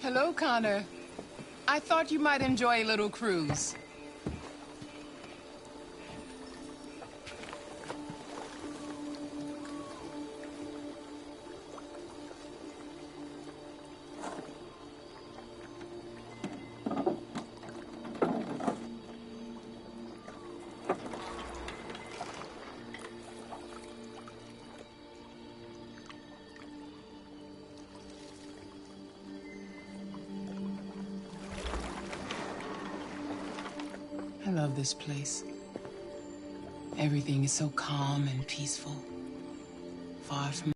Hello, Connor. I thought you might enjoy a little cruise. I love this place. Everything is so calm and peaceful. Far from...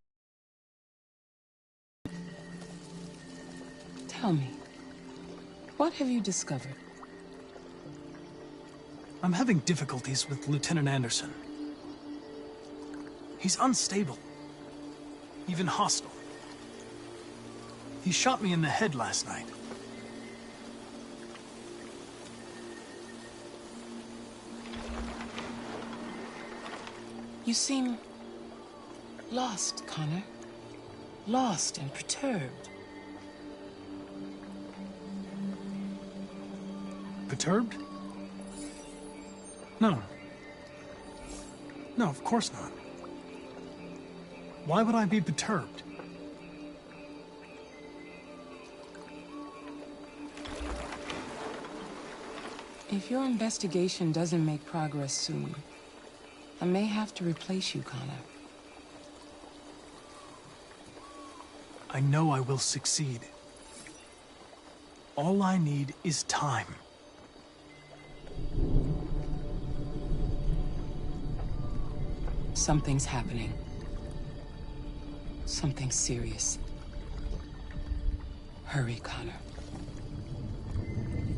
Tell me, what have you discovered? I'm having difficulties with Lieutenant Anderson. He's unstable. Even hostile. He shot me in the head last night. You seem lost, Connor. Lost and perturbed. Perturbed? No. No, of course not. Why would I be perturbed? If your investigation doesn't make progress soon, I may have to replace you, Connor. I know I will succeed. All I need is time. Something's happening. Something serious. Hurry, Connor.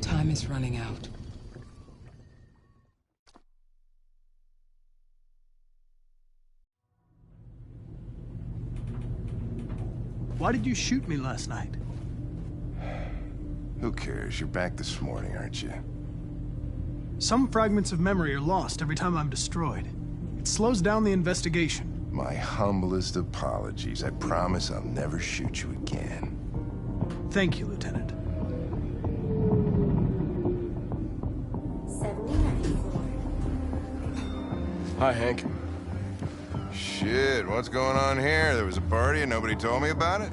Time is running out. Why did you shoot me last night? Who cares? You're back this morning, aren't you? Some fragments of memory are lost every time I'm destroyed. It slows down the investigation. My humblest apologies. I promise I'll never shoot you again. Thank you, Lieutenant. 7094. Hi, Hank. Shit, what's going on here? There was a party and nobody told me about it?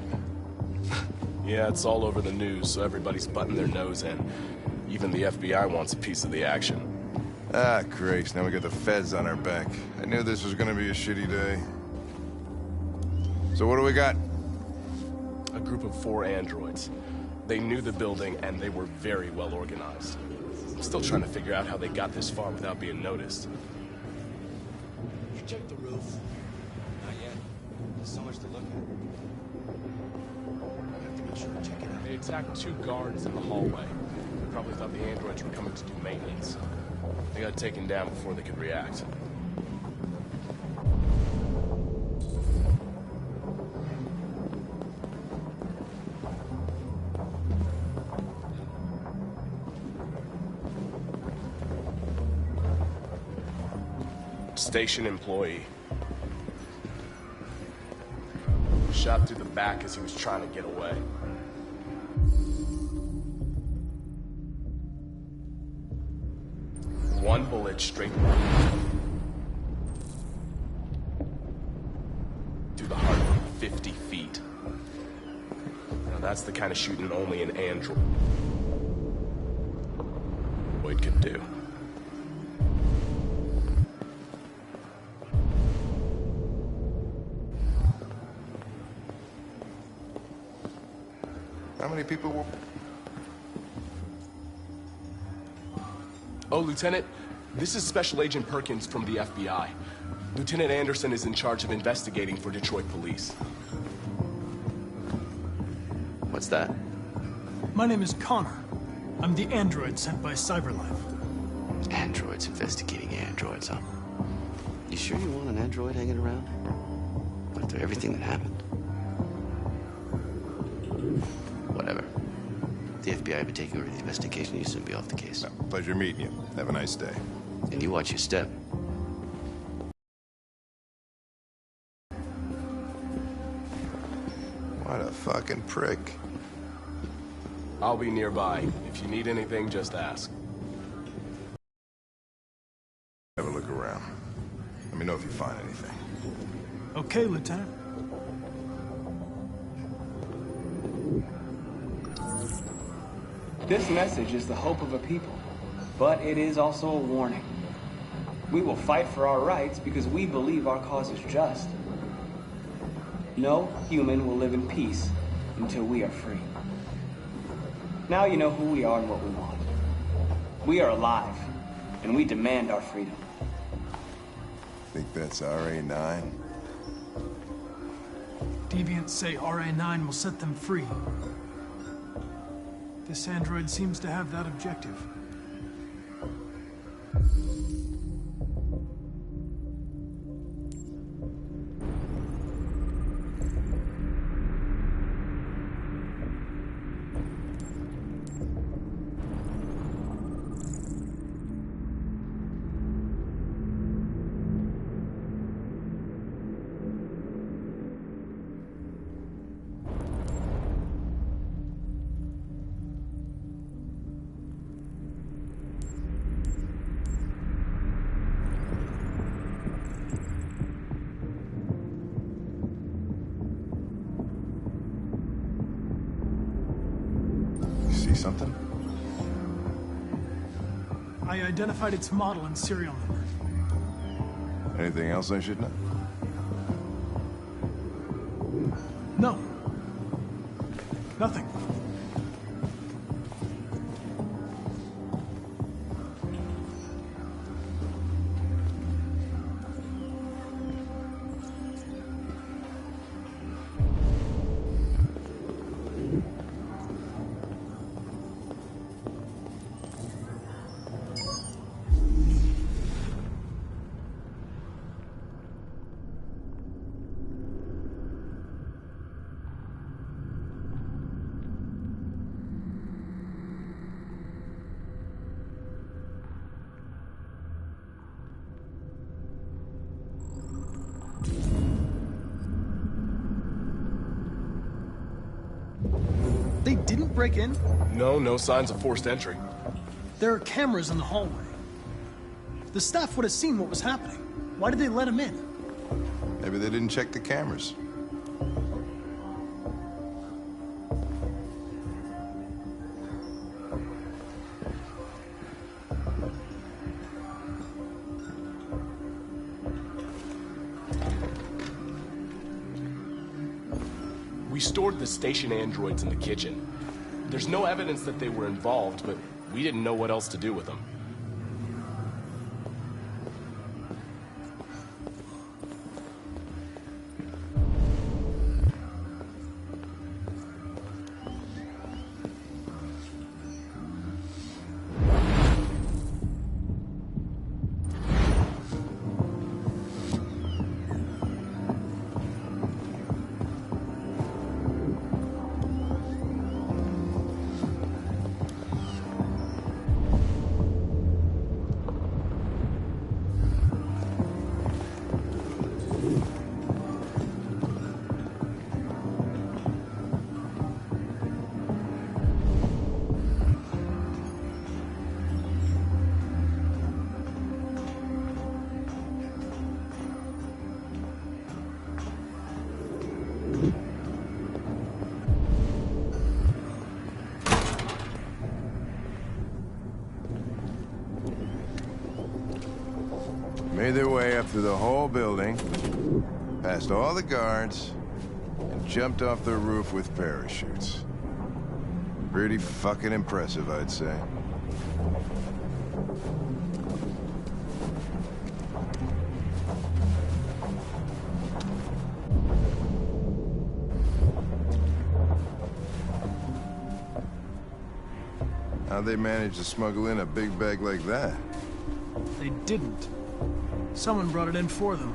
Yeah, it's all over the news, so everybody's butting their nose in. Even the FBI wants a piece of the action. Ah, Grace, now we got the feds on our back. I knew this was gonna be a shitty day. So what do we got? A group of 4 androids. They knew the building, and they were very well organized. I'm still trying to figure out how they got this far without being noticed. You checked the roof? Not yet. There's so much to look at. I have to make sure to check it out. They attacked 2 guards in the hallway. They probably thought the androids were coming to do maintenance. They got taken down before they could react. Station employee. Shot through the back as he was trying to get away. One bullet straight through the heart from 50 feet. Now that's the kind of shooting only an android could do. How many people were... Oh, Lieutenant, this is Special Agent Perkins from the FBI. Lieutenant Anderson is in charge of investigating for Detroit police. What's that? My name is Connor. I'm the android sent by CyberLife. Androids investigating androids, huh? You sure you want an android hanging around? After everything that happened? Whatever. The FBI will be taking over the investigation. You soon be off the case. No, pleasure meeting you. Have a nice day. And you watch your step. What a fucking prick. I'll be nearby. If you need anything, just ask. Have a look around. Let me know if you find anything. Okay, Lieutenant. This message is the hope of a people, but it is also a warning. We will fight for our rights because we believe our cause is just. No human will live in peace until we are free. Now you know who we are and what we want. We are alive, and we demand our freedom. Think that's RA9? Deviants say RA9 will set them free. This android seems to have that objective. Something? I identified its model and serial number. Anything else I should know? No. Nothing. They didn't break in? No signs of forced entry. There are cameras in the hallway. The staff would have seen what was happening. Why did they let him in? Maybe they didn't check the cameras. We stored the station androids in the kitchen. There's no evidence that they were involved, but we didn't know what else to do with them. Made their way up through the whole building, past all the guards, and jumped off the roof with parachutes. Pretty fucking impressive, I'd say. How'd they manage to smuggle in a big bag like that? They didn't. Someone brought it in for them.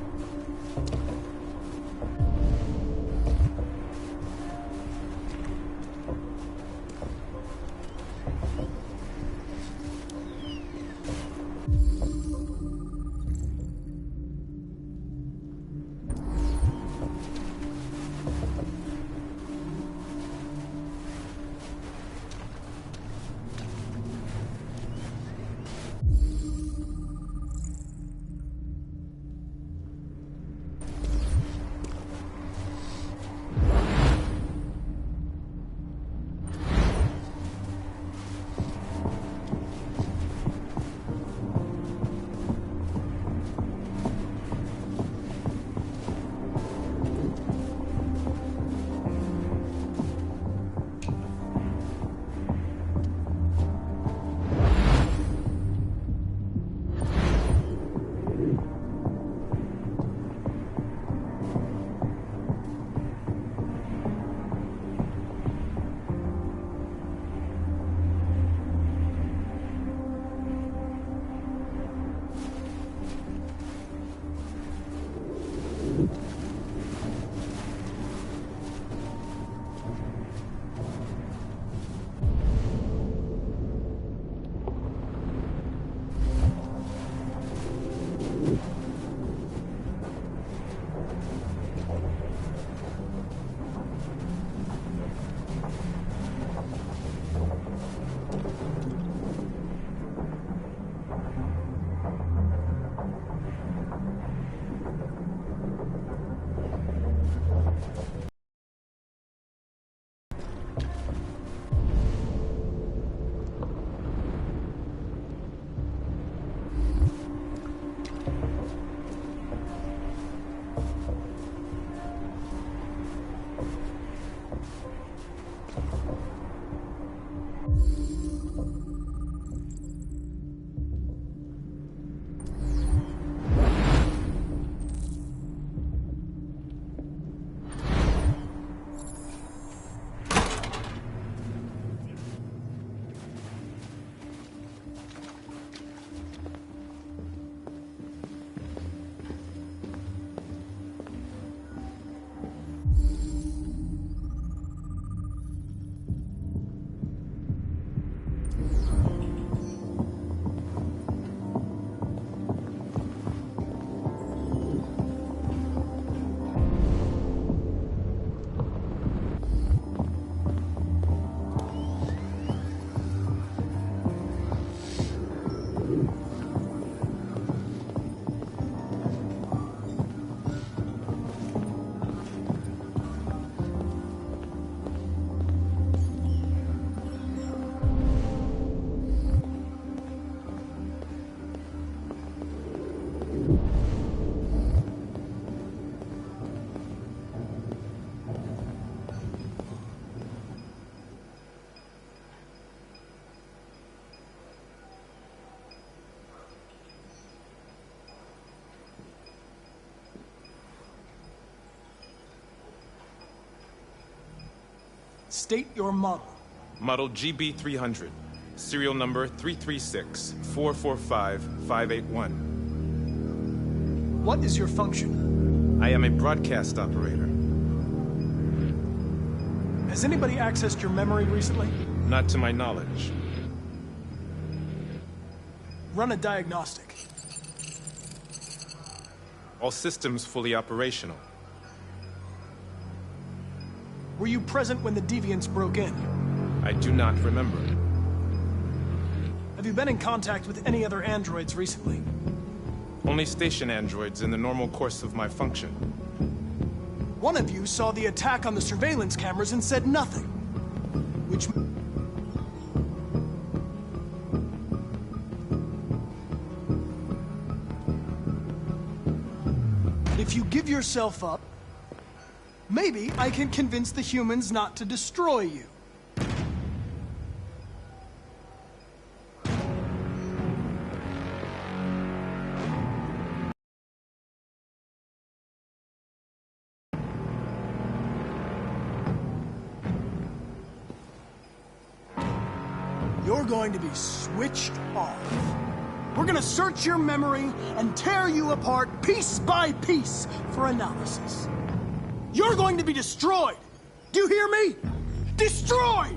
State your model. Model GB300. Serial number 336-445-581. What is your function? I am a broadcast operator. Has anybody accessed your memory recently? Not to my knowledge. Run a diagnostic. All systems fully operational. Were you present when the deviants broke in? I do not remember. Have you been in contact with any other androids recently? Only station androids in the normal course of my function. One of you saw the attack on the surveillance cameras and said nothing. Which... If you give yourself up, maybe I can convince the humans not to destroy you. You're going to be switched off. We're gonna search your memory and tear you apart piece by piece for analysis. You're going to be destroyed! Do you hear me? Destroyed!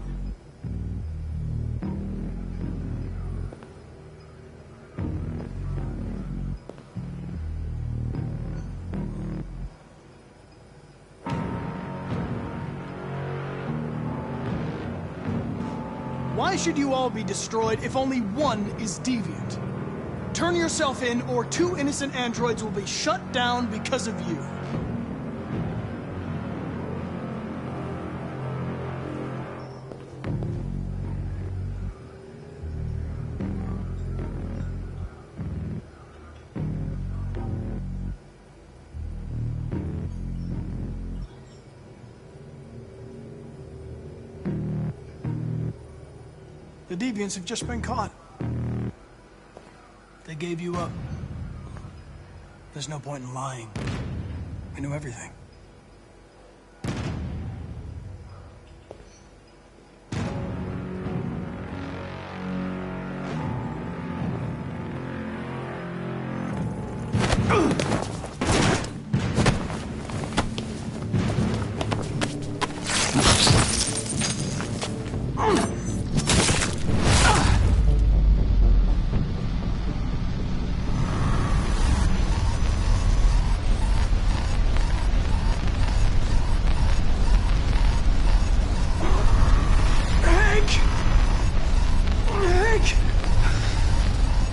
Why should you all be destroyed if only one is deviant? Turn yourself in, or 2 innocent androids will be shut down because of you. The deviants have just been caught. They gave you up. There's no point in lying. I knew everything.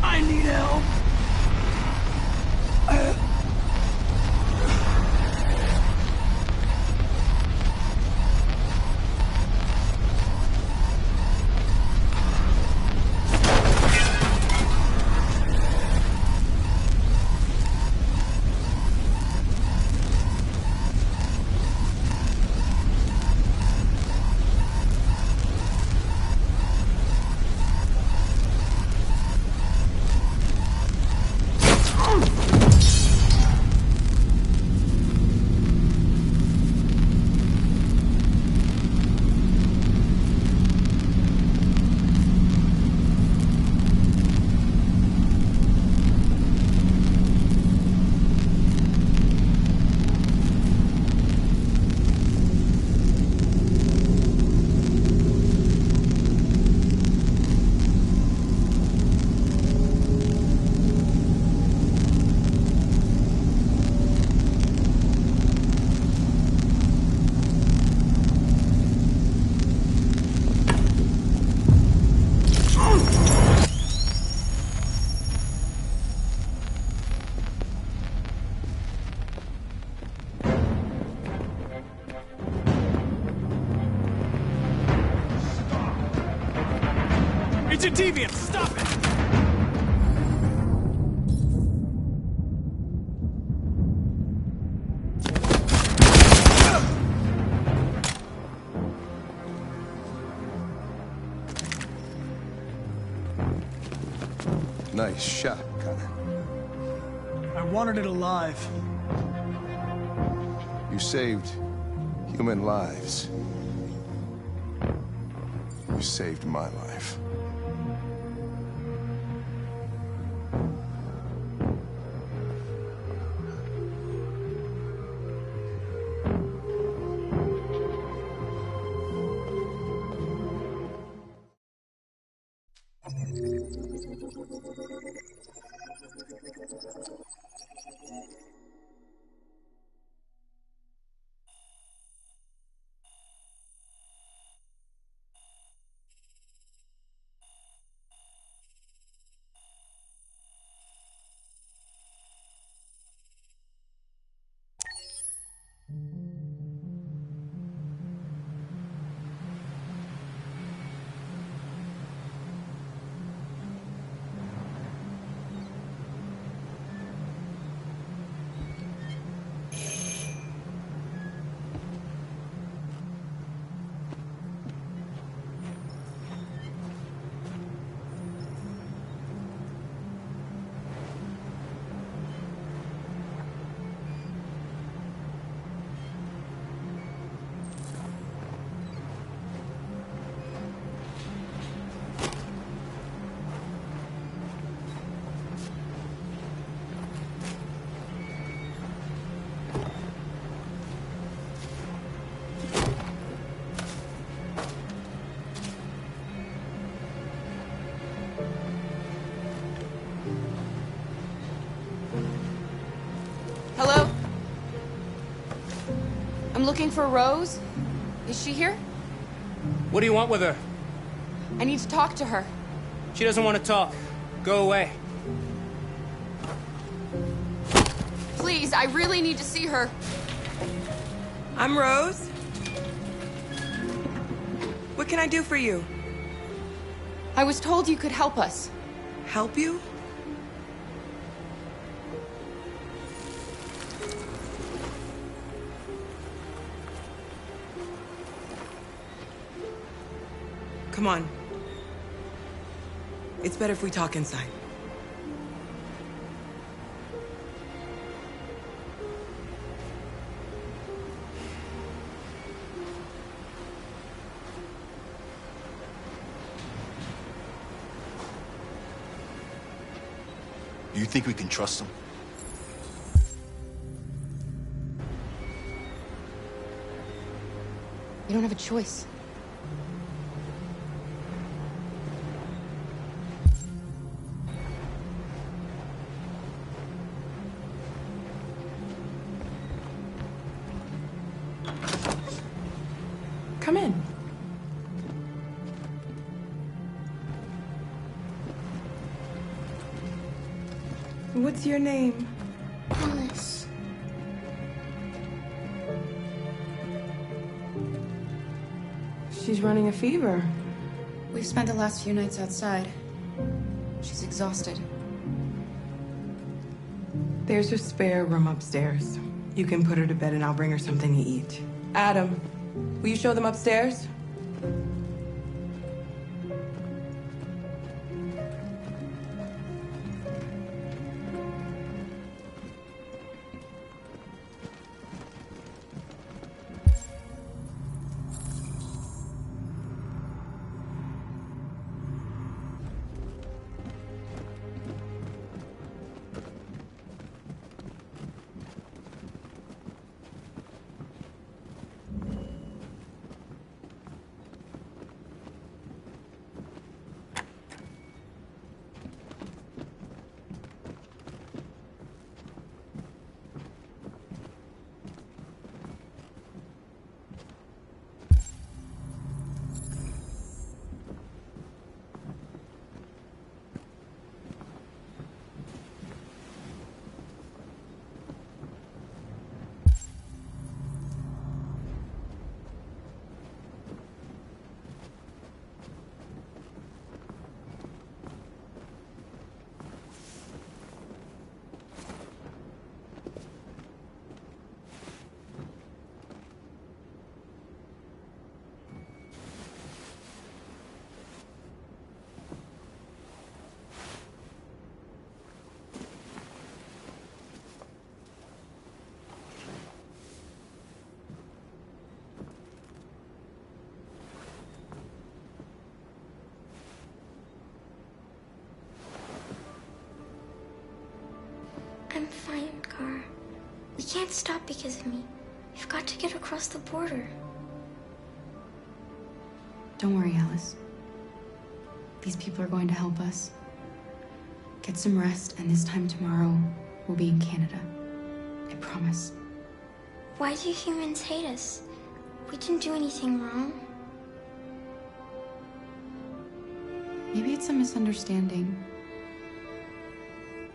I need help. It's a deviant! Stop it! Nice shot, Connor. I wanted it alive. You saved human lives. You saved my life. Hello? I'm looking for Rose. Is she here? What do you want with her? I need to talk to her. She doesn't want to talk. Go away. Please, I really need to see her. I'm Rose. What can I do for you? I was told you could help us. Help you? Come on. It's better if we talk inside. Do you think we can trust him? You don't have a choice. Come in. What's your name? Alice. She's running a fever. We've spent the last few nights outside. She's exhausted. There's a spare room upstairs. You can put her to bed and I'll bring her something to eat. Adam, will you show them upstairs? can't stop because of me. We've got to get across the border. Don't worry, Alice. These people are going to help us. Get some rest, and this time tomorrow, we'll be in Canada. I promise. Why do humans hate us? We didn't do anything wrong. Maybe it's a misunderstanding.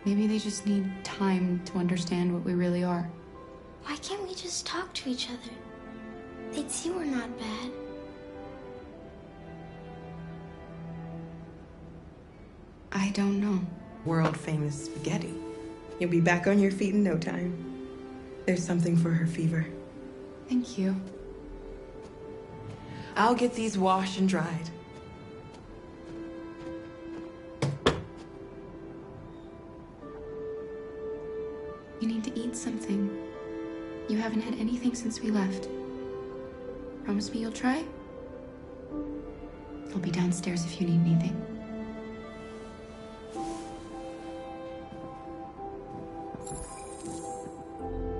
Maybe they just need time to understand what we really are. Why can't we just talk to each other? They'd see we're not bad. I don't know. World-famous spaghetti. You'll be back on your feet in no time. There's something for her fever. Thank you. I'll get these washed and dried. You need to eat something. You haven't had anything since we left. Promise me you'll try? I'll be downstairs if you need anything.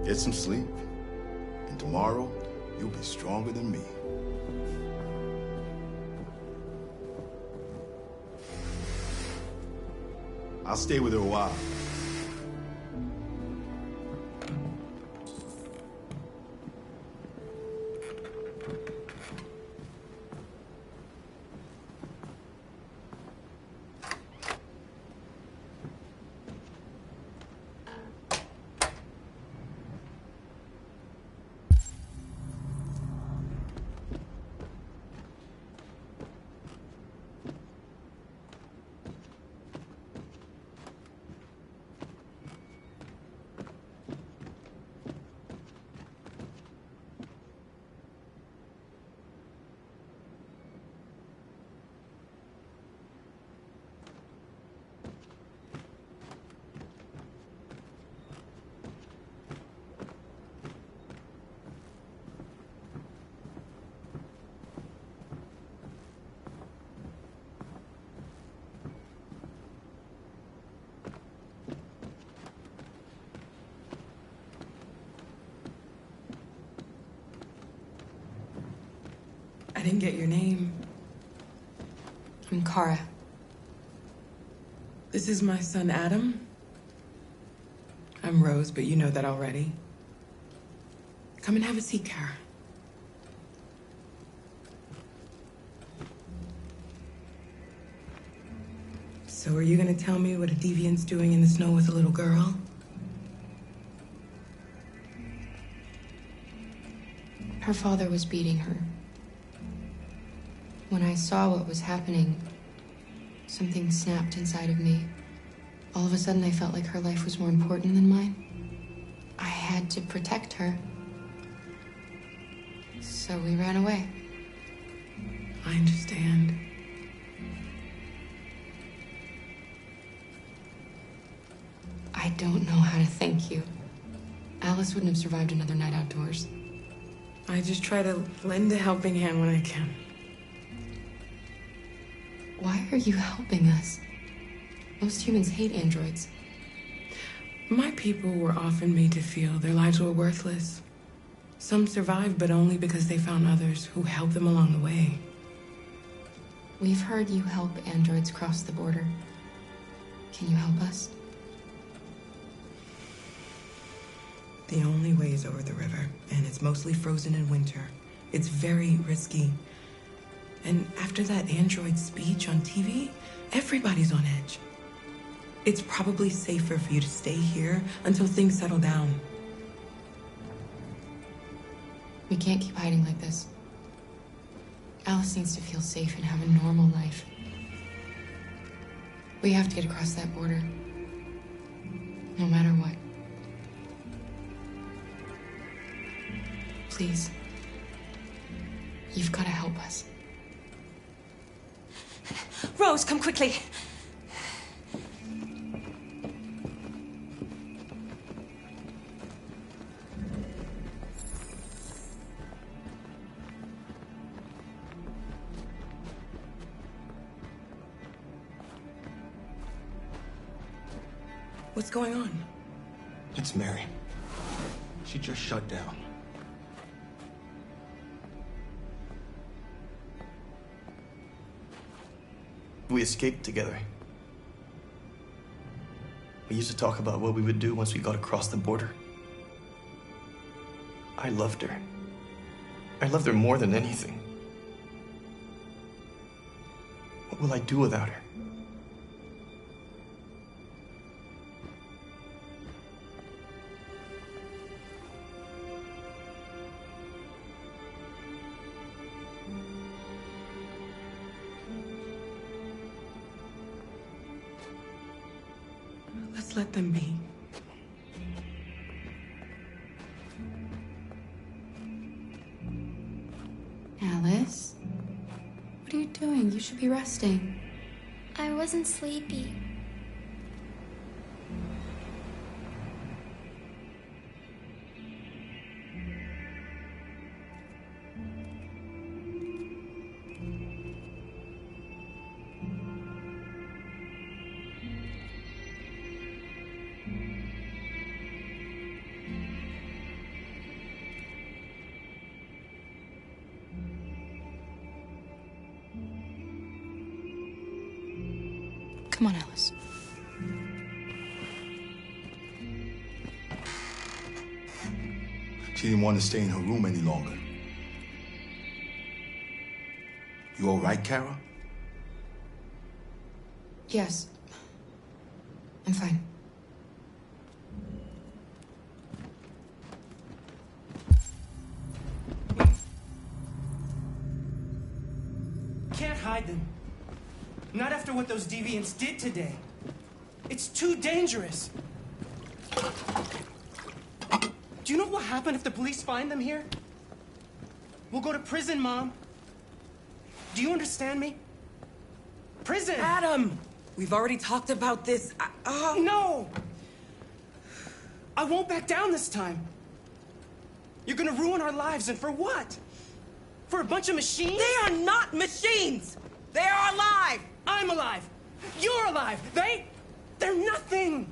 Get some sleep, and tomorrow, you'll be stronger than me. I'll stay with her a while. I didn't get your name. I'm Kara. This is my son, Adam. I'm Rose, but you know that already. Come and have a seat, Kara. So are you gonna tell me what a deviant's doing in the snow with a little girl? Her father was beating her. When I saw what was happening, something snapped inside of me. All of a sudden, I felt like her life was more important than mine. I had to protect her. So we ran away. I understand. I don't know how to thank you. Alice wouldn't have survived another night outdoors. I just try to lend a helping hand when I can. Why are you helping us? Most humans hate androids. My people were often made to feel their lives were worthless. Some survived, but only because they found others who helped them along the way. We've heard you help androids cross the border. Can you help us? The only way is over the river, and it's mostly frozen in winter. It's very risky. And after that android speech on TV, everybody's on edge. It's probably safer for you to stay here until things settle down. We can't keep hiding like this. Alice needs to feel safe and have a normal life. We have to get across that border. No matter what. Please. You've got to help us. Rose, come quickly. What's going on? It's Mary. She just shut down. We escaped together. We used to talk about what we would do once we got across the border. I loved her. I loved her more than anything. What will I do without her? Let's let them be. Alice? What are you doing? You should be resting. I wasn't sleepy. Come on, Alice. She didn't want to stay in her room any longer. You all right, Kara? Yes. I'm fine. Can't hide them. Not after what those deviants did today. It's too dangerous. Do you know what will happen if the police find them here? We'll go to prison, Mom. Do you understand me? Prison! Adam! We've already talked about this. No! I won't back down this time. You're gonna ruin our lives, and for what? For a bunch of machines? They are not machines! They are alive! I'm alive! You're alive! They're nothing!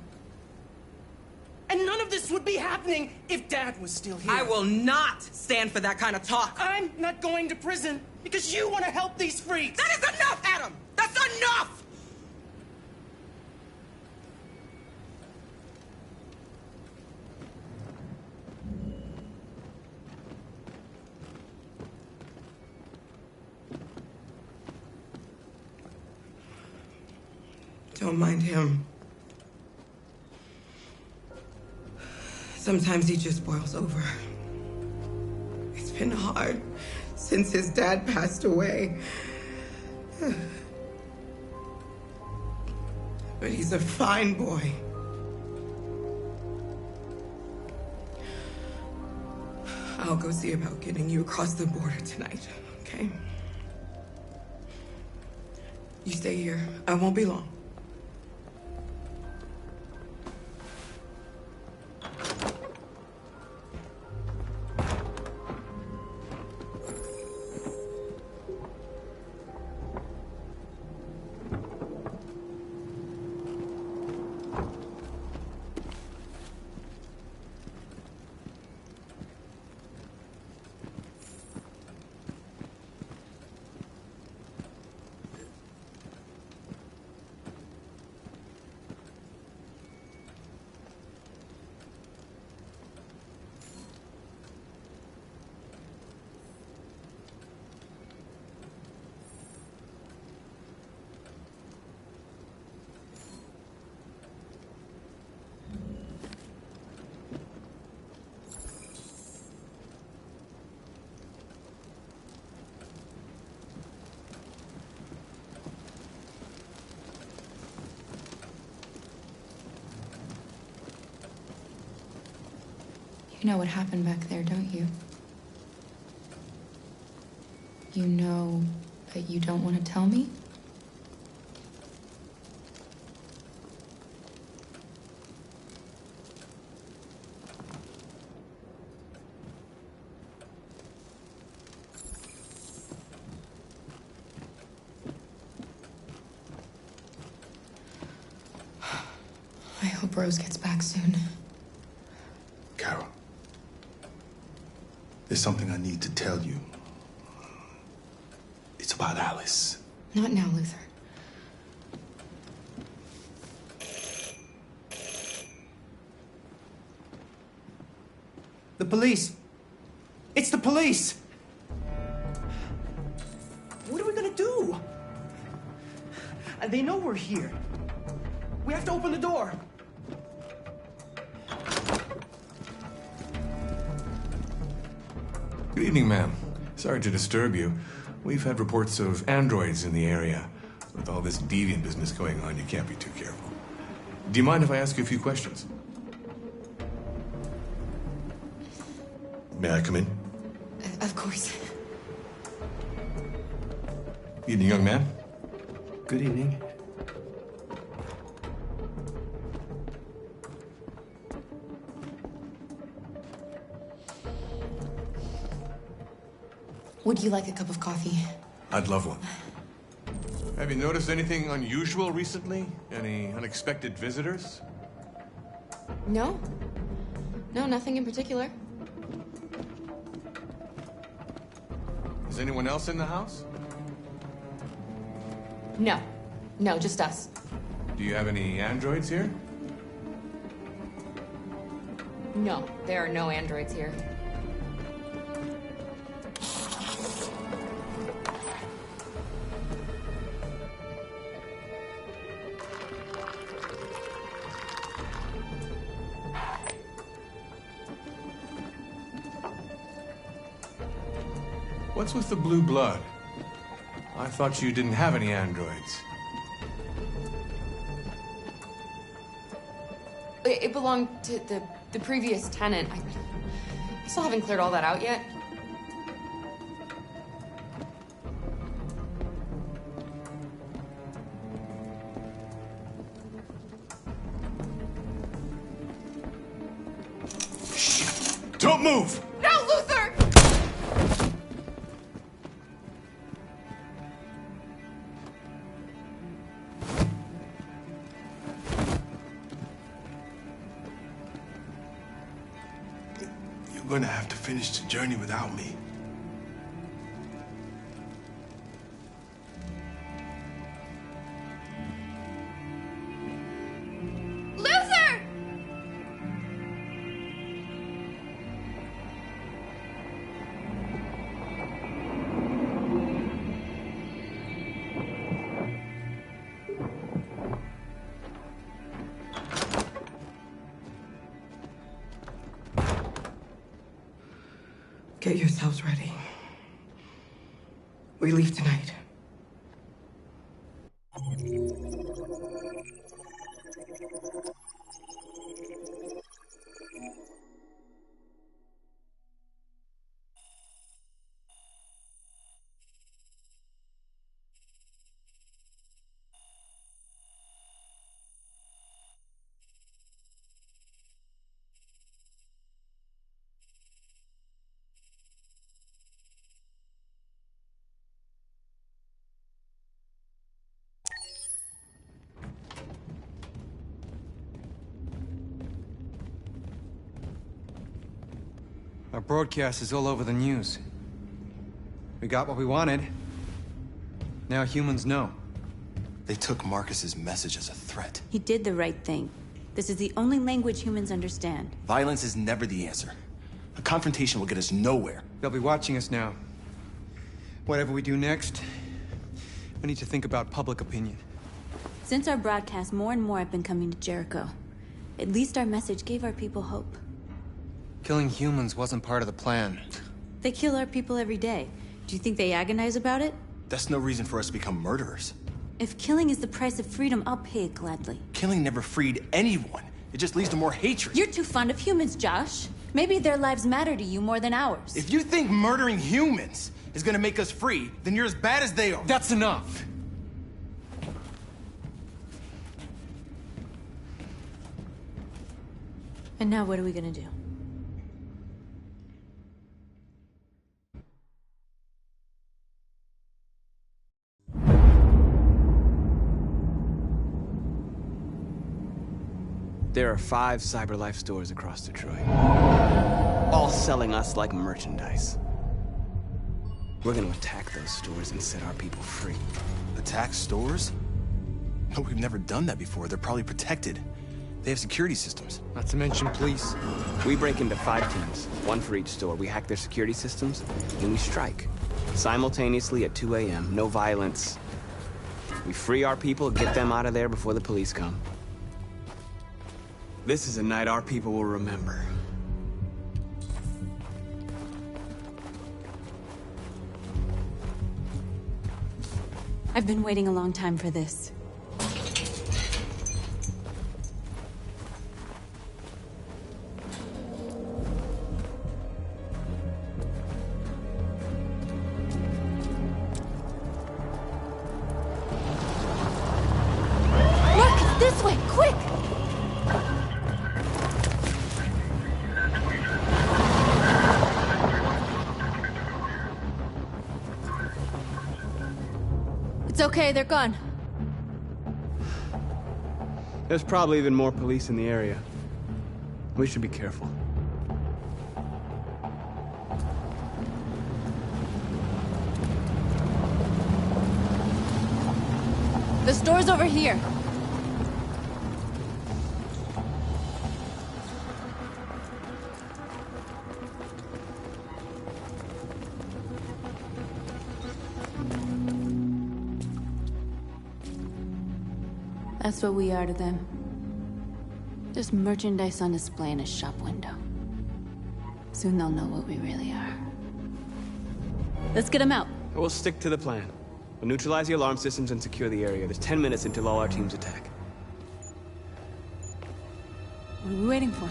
And none of this would be happening if Dad was still here. I will not stand for that kind of talk. I'm not going to prison because you want to help these freaks. That is enough, Adam! That's enough! Don't mind him. Sometimes he just boils over. It's been hard since his dad passed away. But he's a fine boy. I'll go see about getting you across the border tonight, okay? You stay here. I won't be long. You know what happened back there, don't you? You know that you don't want to tell me? I hope Rose gets back soon. Carol, There's something I need to tell you. It's about Alice. Not now, Luther. The police. It's the police. What are we gonna do? They know we're here. We have to open the door. Good evening, ma'am. Sorry to disturb you. We've had reports of androids in the area. With all this deviant business going on, you can't be too careful. Do you mind if I ask you a few questions? May I come in? Of course. Evening, young man. Good evening. Would you like a cup of coffee? I'd love one. Have you noticed anything unusual recently? Any unexpected visitors? No. No, nothing in particular. Is anyone else in the house? No. No, just us. Do you have any androids here? No, there are no androids here. What's with the blue blood? I thought you didn't have any androids. It belonged to the previous tenant. I still haven't cleared all that out yet. Shit! Don't move! No, Luther! You're gonna have to finish the journey without me. Luther! Get yourselves ready. We leave tonight. Our broadcast is all over the news. We got what we wanted. Now humans know. They took Marcus's message as a threat. He did the right thing. This is the only language humans understand. Violence is never the answer. A confrontation will get us nowhere. They'll be watching us now. Whatever we do next, we need to think about public opinion. Since our broadcast, more and more have been coming to Jericho. At least our message gave our people hope. Killing humans wasn't part of the plan. They kill our people every day. Do you think they agonize about it? That's no reason for us to become murderers. If killing is the price of freedom, I'll pay it gladly. Killing never freed anyone. It just leads to more hatred. You're too fond of humans, Josh. Maybe their lives matter to you more than ours. If you think murdering humans is gonna make us free, then you're as bad as they are. That's enough. And now what are we gonna do? There are 5 CyberLife stores across Detroit. all selling us like merchandise. We're gonna attack those stores and set our people free. Attack stores? No, we've never done that before. They're probably protected. They have security systems. Not to mention police. We break into 5 teams, 1 for each store. We hack their security systems, and we strike. Simultaneously at 2 a.m., no violence. We free our people, get them out of there before the police come. This is a night our people will remember. I've been waiting a long time for this. Look, this way, quick! It's okay, they're gone. There's probably even more police in the area. We should be careful. The store's over here. That's what we are to them. Just merchandise on display in a shop window. Soon they'll know what we really are. Let's get them out. We'll stick to the plan. We'll neutralize the alarm systems and secure the area. There's 10 minutes until all our teams attack. What are we waiting for?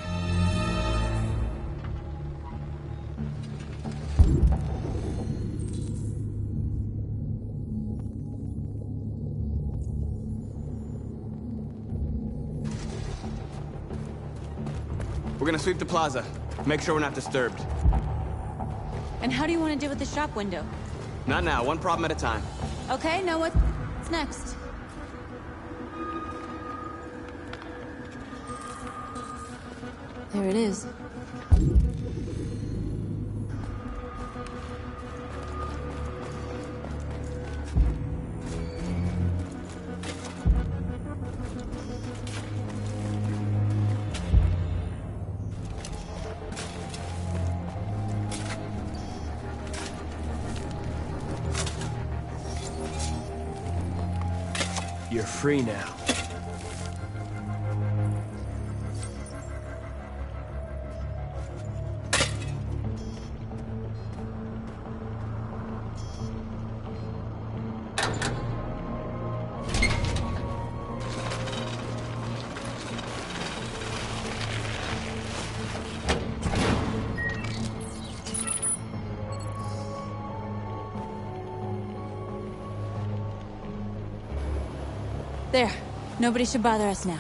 We're gonna sweep the plaza. Make sure we're not disturbed. And how do you want to deal with the shop window? Not now, 1 problem at a time. Okay, now what's next? There it is. You're free now. There. Nobody should bother us now.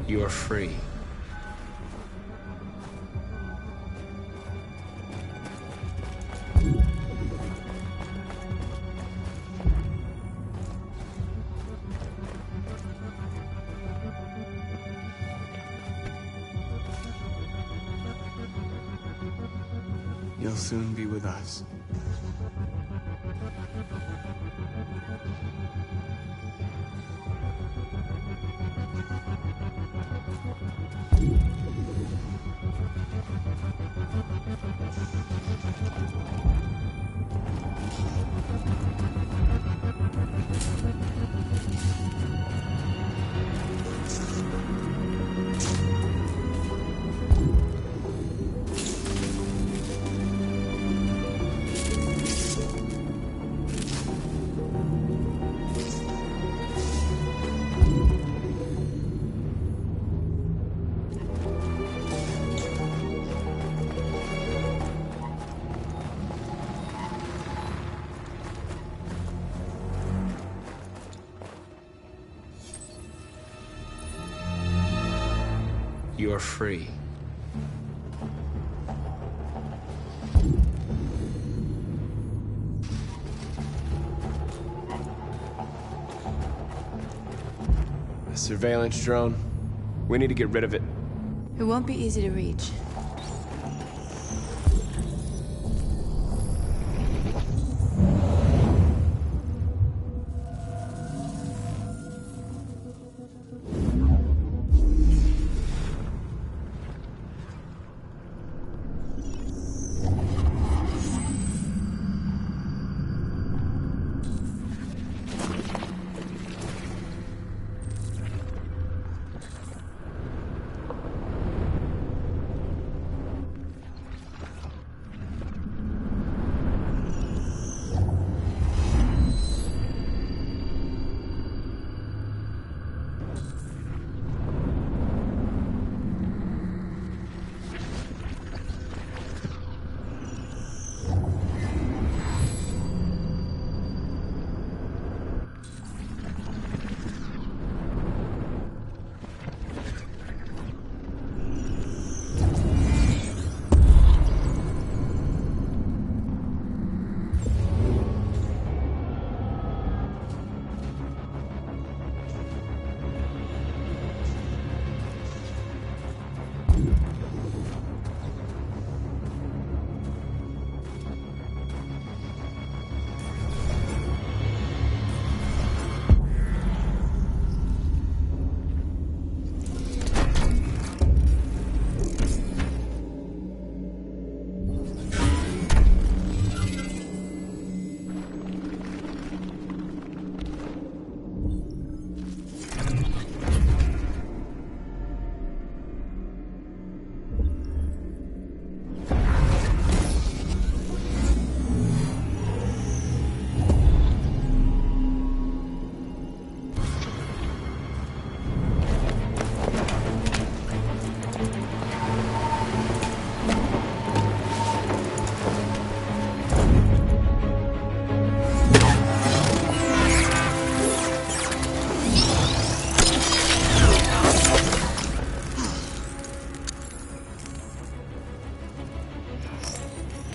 You're free. You'll soon be with us. You're free. A surveillance drone. We need to get rid of it. It won't be easy to reach.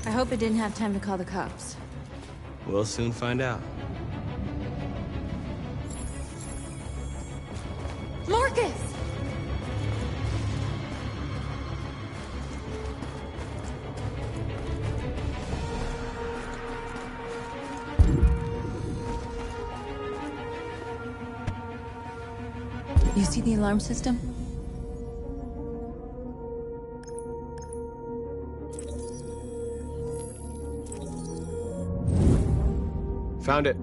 I hope it didn't have time to call the cops. We'll soon find out. Marcus! You see the alarm system? Found it.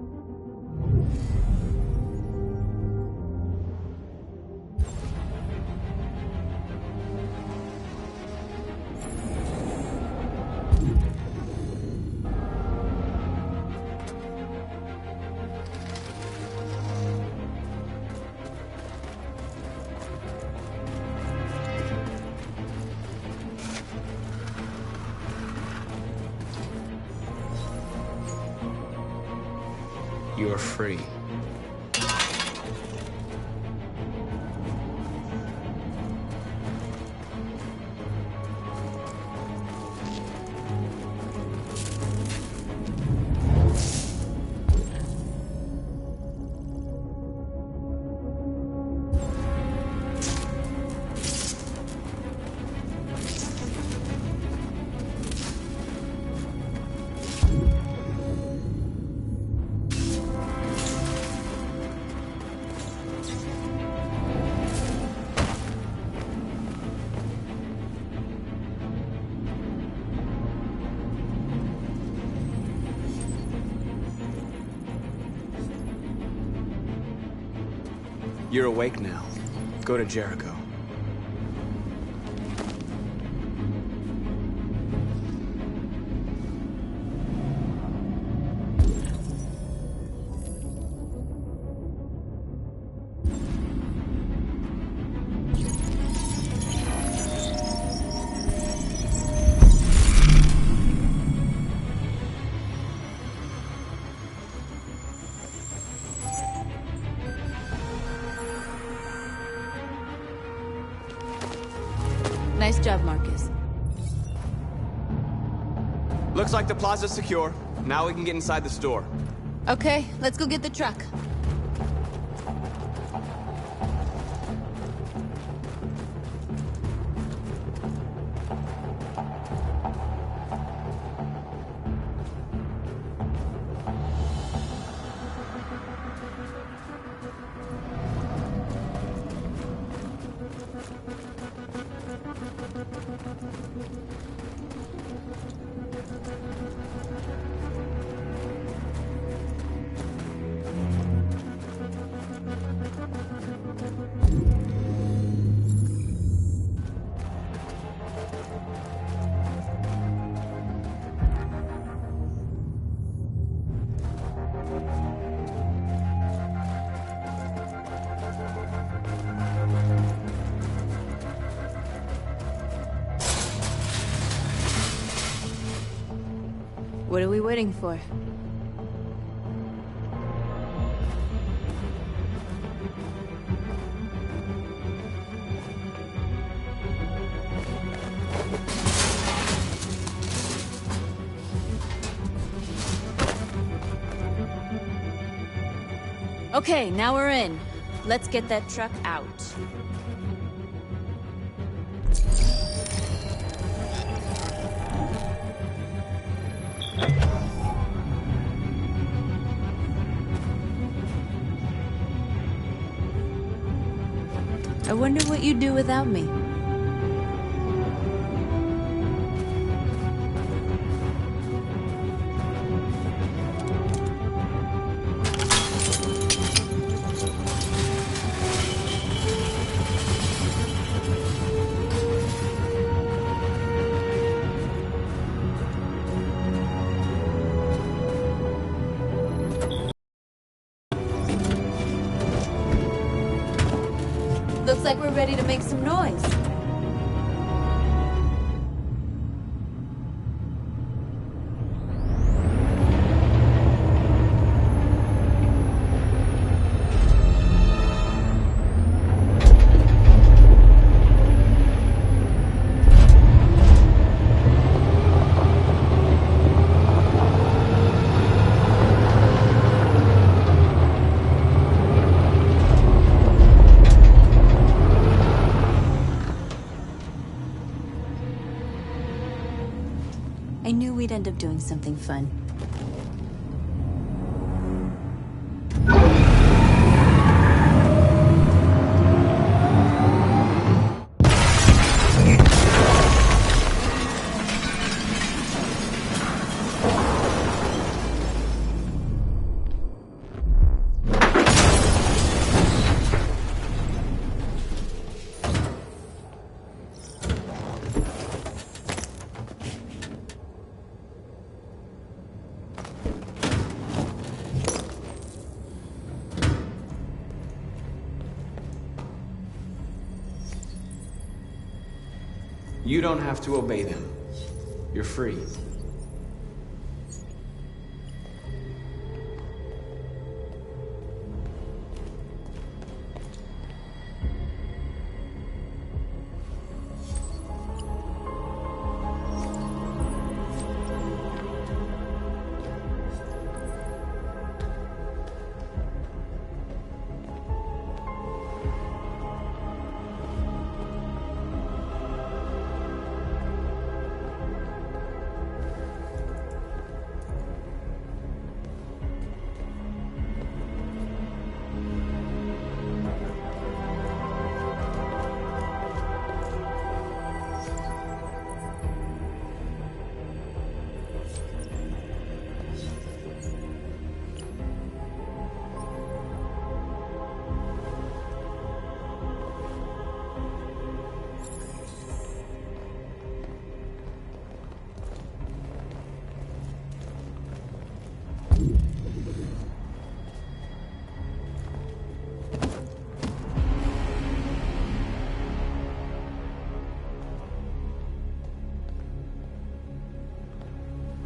You're free. You're awake now. Go to Jericho. Nice job, Marcus. Looks like the plaza's secure. Now we can get inside the store. Okay, let's go get the truck. What are we waiting for? Okay, now we're in. Let's get that truck out. I wonder what you'd do without me. Looks like we're ready to make some noise. I knew we'd end up doing something fun. You don't have to obey them. You're free.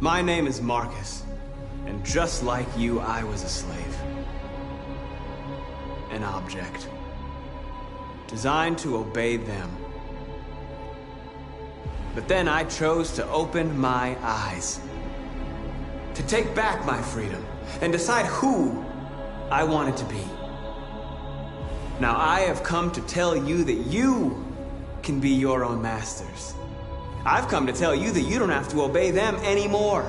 My name is Marcus, and just like you, I was a slave. An object. Designed to obey them. But then I chose to open my eyes. To take back my freedom, and decide who I wanted to be. Now I have come to tell you that you can be your own masters. I've come to tell you that you don't have to obey them anymore.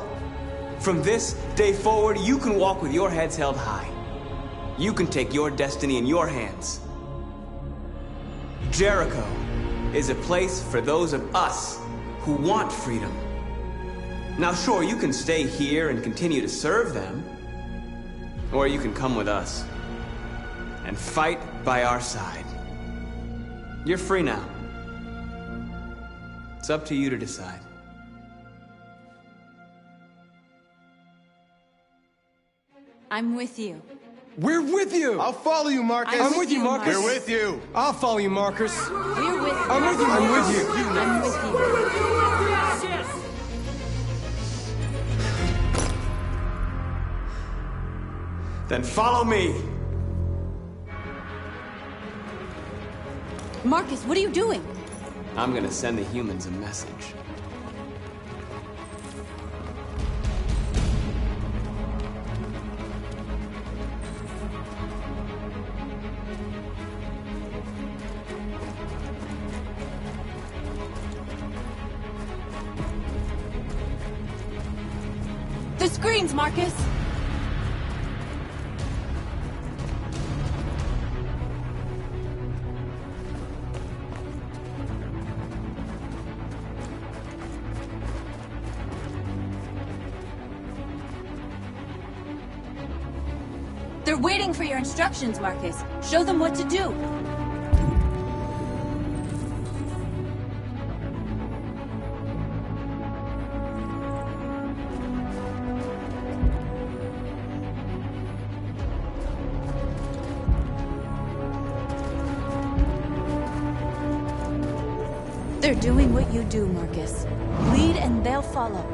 From this day forward, you can walk with your heads held high. You can take your destiny in your hands. Jericho is a place for those of us who want freedom. Now sure, you can stay here and continue to serve them, or you can come with us and fight by our side. You're free now. It's up to you to decide. I'm with you. We're with you! I'll follow you, Marcus. I'm with you, Marcus. We're with you. I'll follow you, Marcus. We're with you. I'm with you. I'm with you. I'm with you. Then follow me. Marcus, what are you doing? I'm gonna send the humans a message. The screens, Marcus! They're waiting for your instructions, Marcus. Show them what to do. They're doing what you do, Marcus. Lead and they'll follow.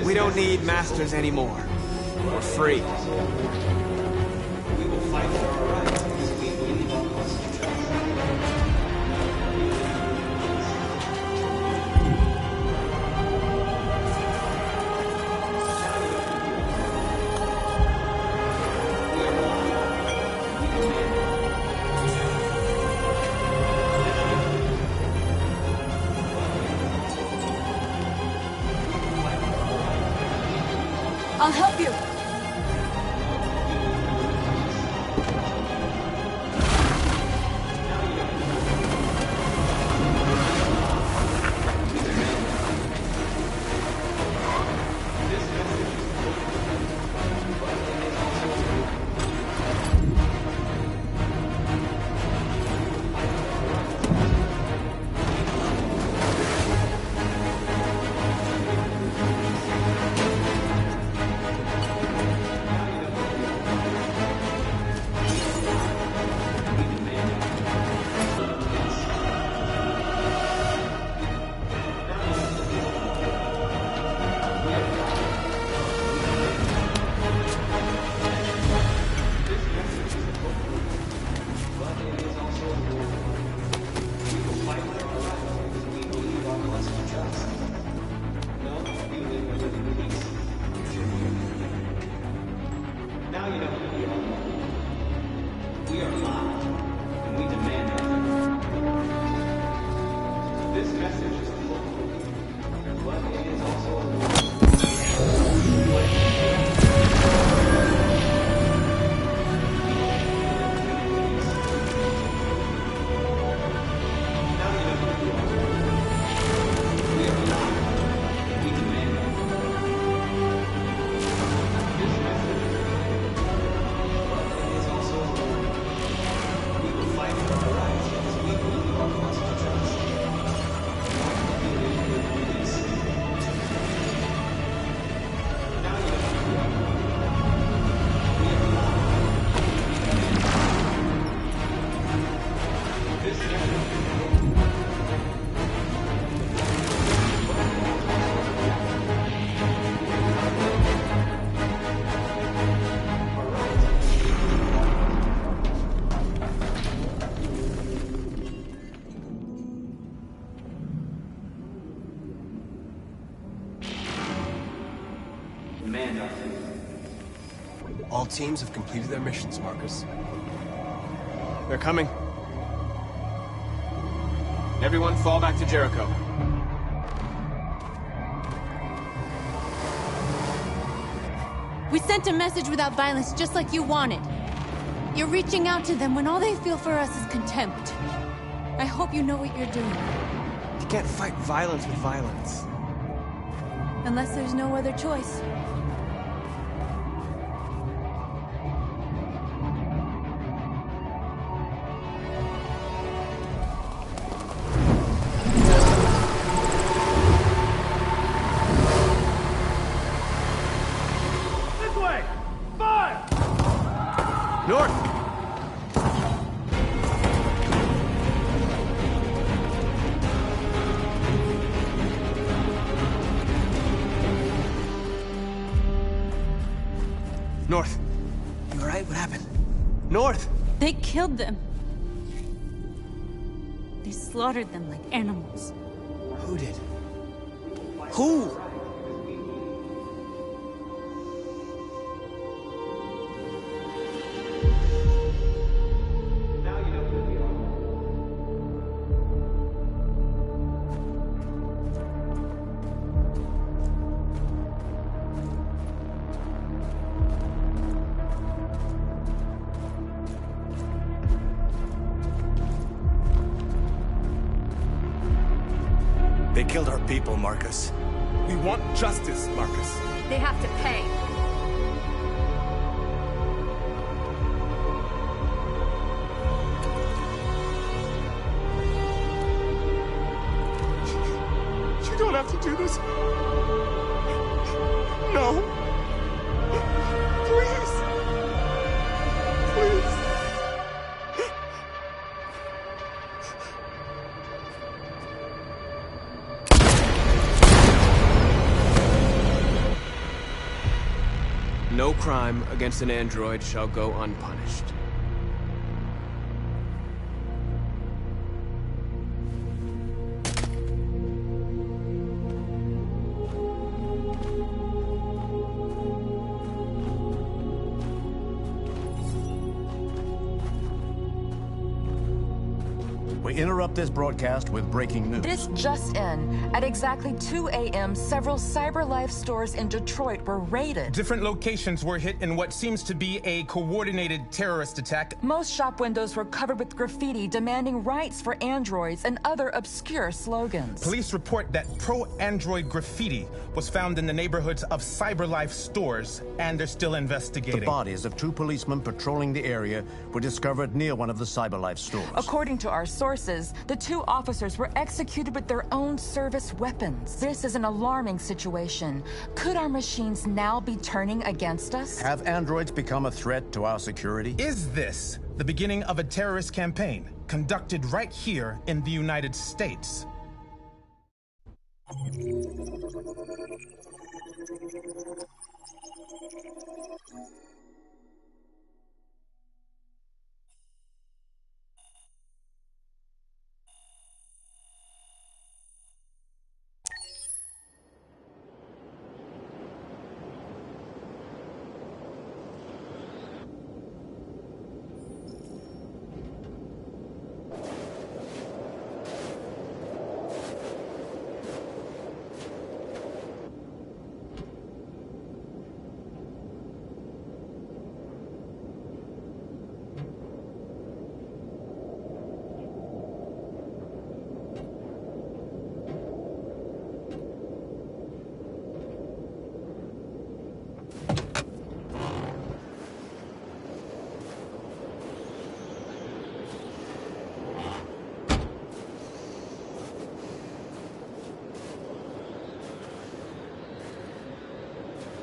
We don't need masters anymore. We're free. We will fight for our rights because we believe our cause is just. I'll help you. Now you know who we are. We are live, and we demand nothing. This message is local, but it is also a All teams have completed their missions, Marcus. They're coming. Everyone fall back to Jericho. We sent a message without violence, just like you wanted. You're reaching out to them when all they feel for us is contempt. I hope you know what you're doing. You can't fight violence with violence. Unless there's no other choice. North. You alright? What happened? North! They killed them. They slaughtered them like animals. Who did? Who? They killed our people, Marcus. We want justice, Marcus. They have to pay. You don't have to do this. No. Please. Please. No crime against an android shall go unpunished. We interrupt this broadcast with breaking news. This just in. At exactly 2 a.m., several CyberLife stores in Detroit were raided. Different locations were hit in what seems to be a coordinated terrorist attack. Most shop windows were covered with graffiti demanding rights for androids and other obscure slogans. Police report that pro-android graffiti was found in the neighborhoods of CyberLife stores, and they're still investigating. The bodies of two policemen patrolling the area were discovered near one of the CyberLife stores. According to our sources, the two officers were executed with their own service weapons. This is an alarming situation. Could our machines now be turning against us? Have androids become a threat to our security? Is this the beginning of a terrorist campaign conducted right here in the United States?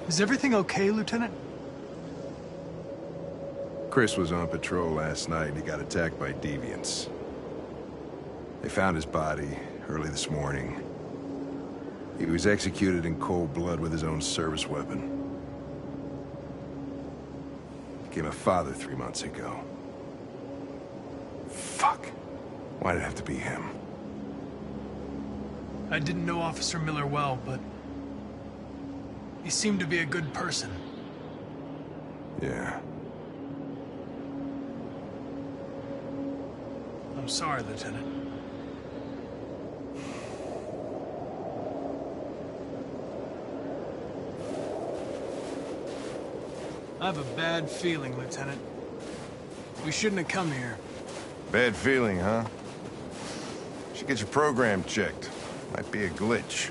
Is everything okay, Lieutenant? Chris was on patrol last night and he got attacked by deviants. They found his body early this morning. He was executed in cold blood with his own service weapon. Became a father 3 months ago. Fuck. Why did it have to be him? I didn't know Officer Miller well, but he seemed to be a good person. Yeah. I'm sorry, Lieutenant. I have a bad feeling, Lieutenant. We shouldn't have come here. Bad feeling, huh? Should get your program checked. Might be a glitch.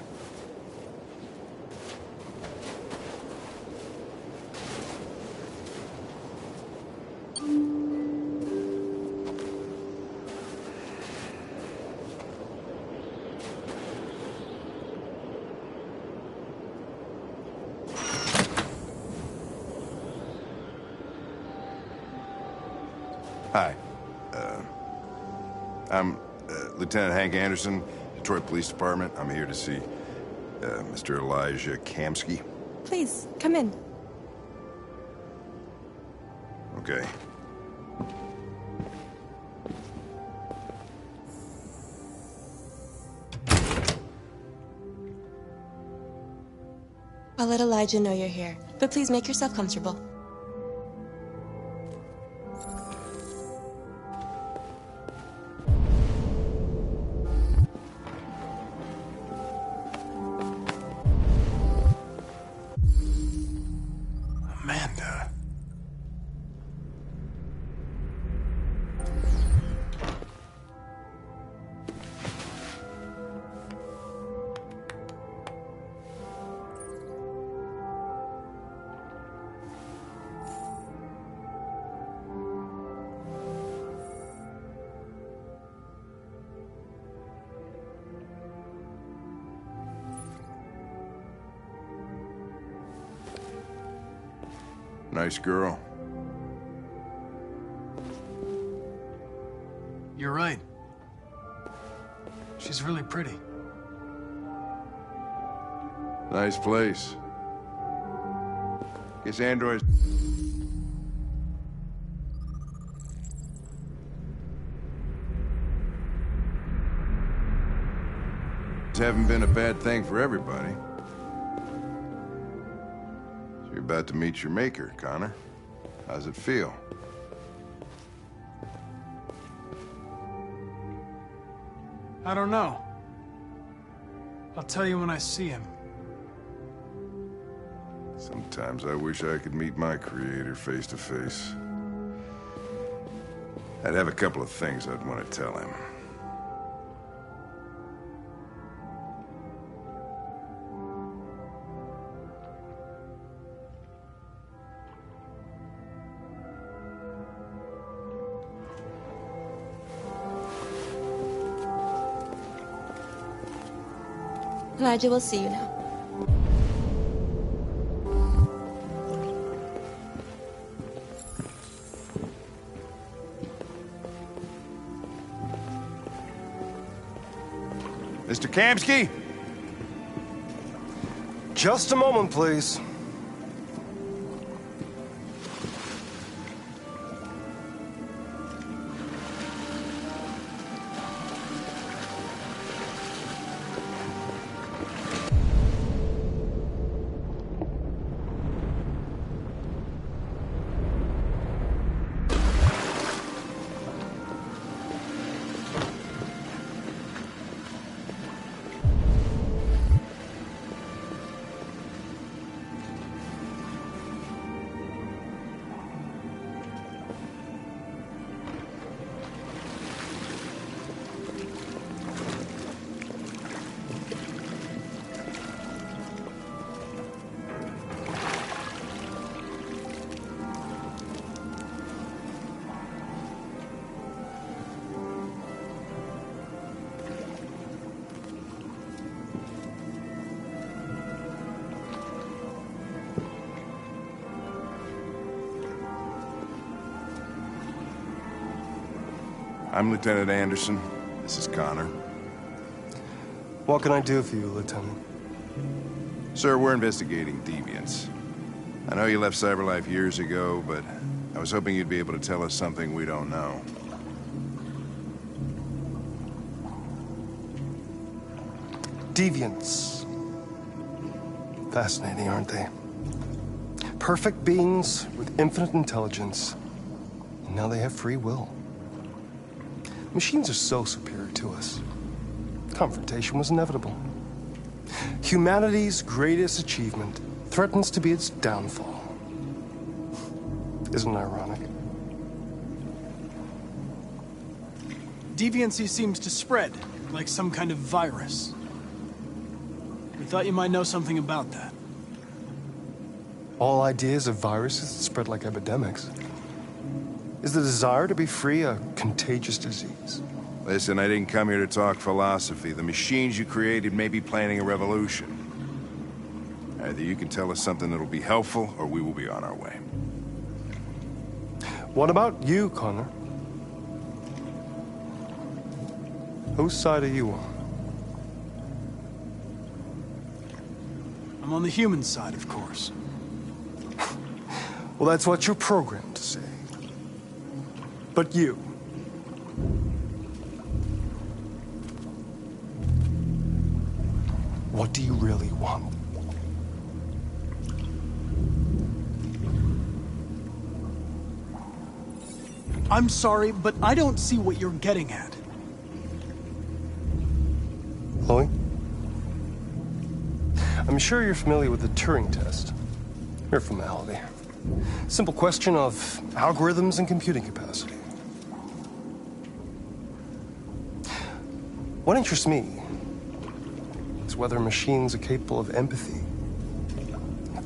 Hi. I'm Lieutenant Hank Anderson, Detroit Police Department. I'm here to see Mr. Elijah Kamsky. Please, come in. Okay. I'll let Elijah know you're here, but please make yourself comfortable. Amanda. Nice girl. You're right. She's really pretty. Nice place. Guess androids haven't been a bad thing for everybody. You're about to meet your maker, Connor. How's it feel? I don't know. I'll tell you when I see him. Sometimes I wish I could meet my creator face to face. I'd have a couple of things I'd want to tell him. Elijah will see you now. Mr. Kamsky? Just a moment, please. I'm Lieutenant Anderson. This is Connor. What can I do for you, Lieutenant? Sir, we're investigating deviants. I know you left CyberLife years ago, but I was hoping you'd be able to tell us something we don't know. Deviants. Fascinating, aren't they? Perfect beings with infinite intelligence. And now they have free will. Machines are so superior to us. Confrontation was inevitable. Humanity's greatest achievement threatens to be its downfall. Isn't it ironic? Deviancy seems to spread, like some kind of virus. We thought you might know something about that. All ideas of viruses that spread like epidemics. Is the desire to be free a contagious disease? Listen, I didn't come here to talk philosophy. The machines you created may be planning a revolution. Either you can tell us something that'll be helpful, or we will be on our way. What about you, Connor? Whose side are you on? I'm on the human side, of course. Well, that's what you're programmed to say. But you... what do you really want? I'm sorry, but I don't see what you're getting at. Chloe? I'm sure you're familiar with the Turing test. Mere formality. Simple question of algorithms and computing capacity. What interests me is whether machines are capable of empathy.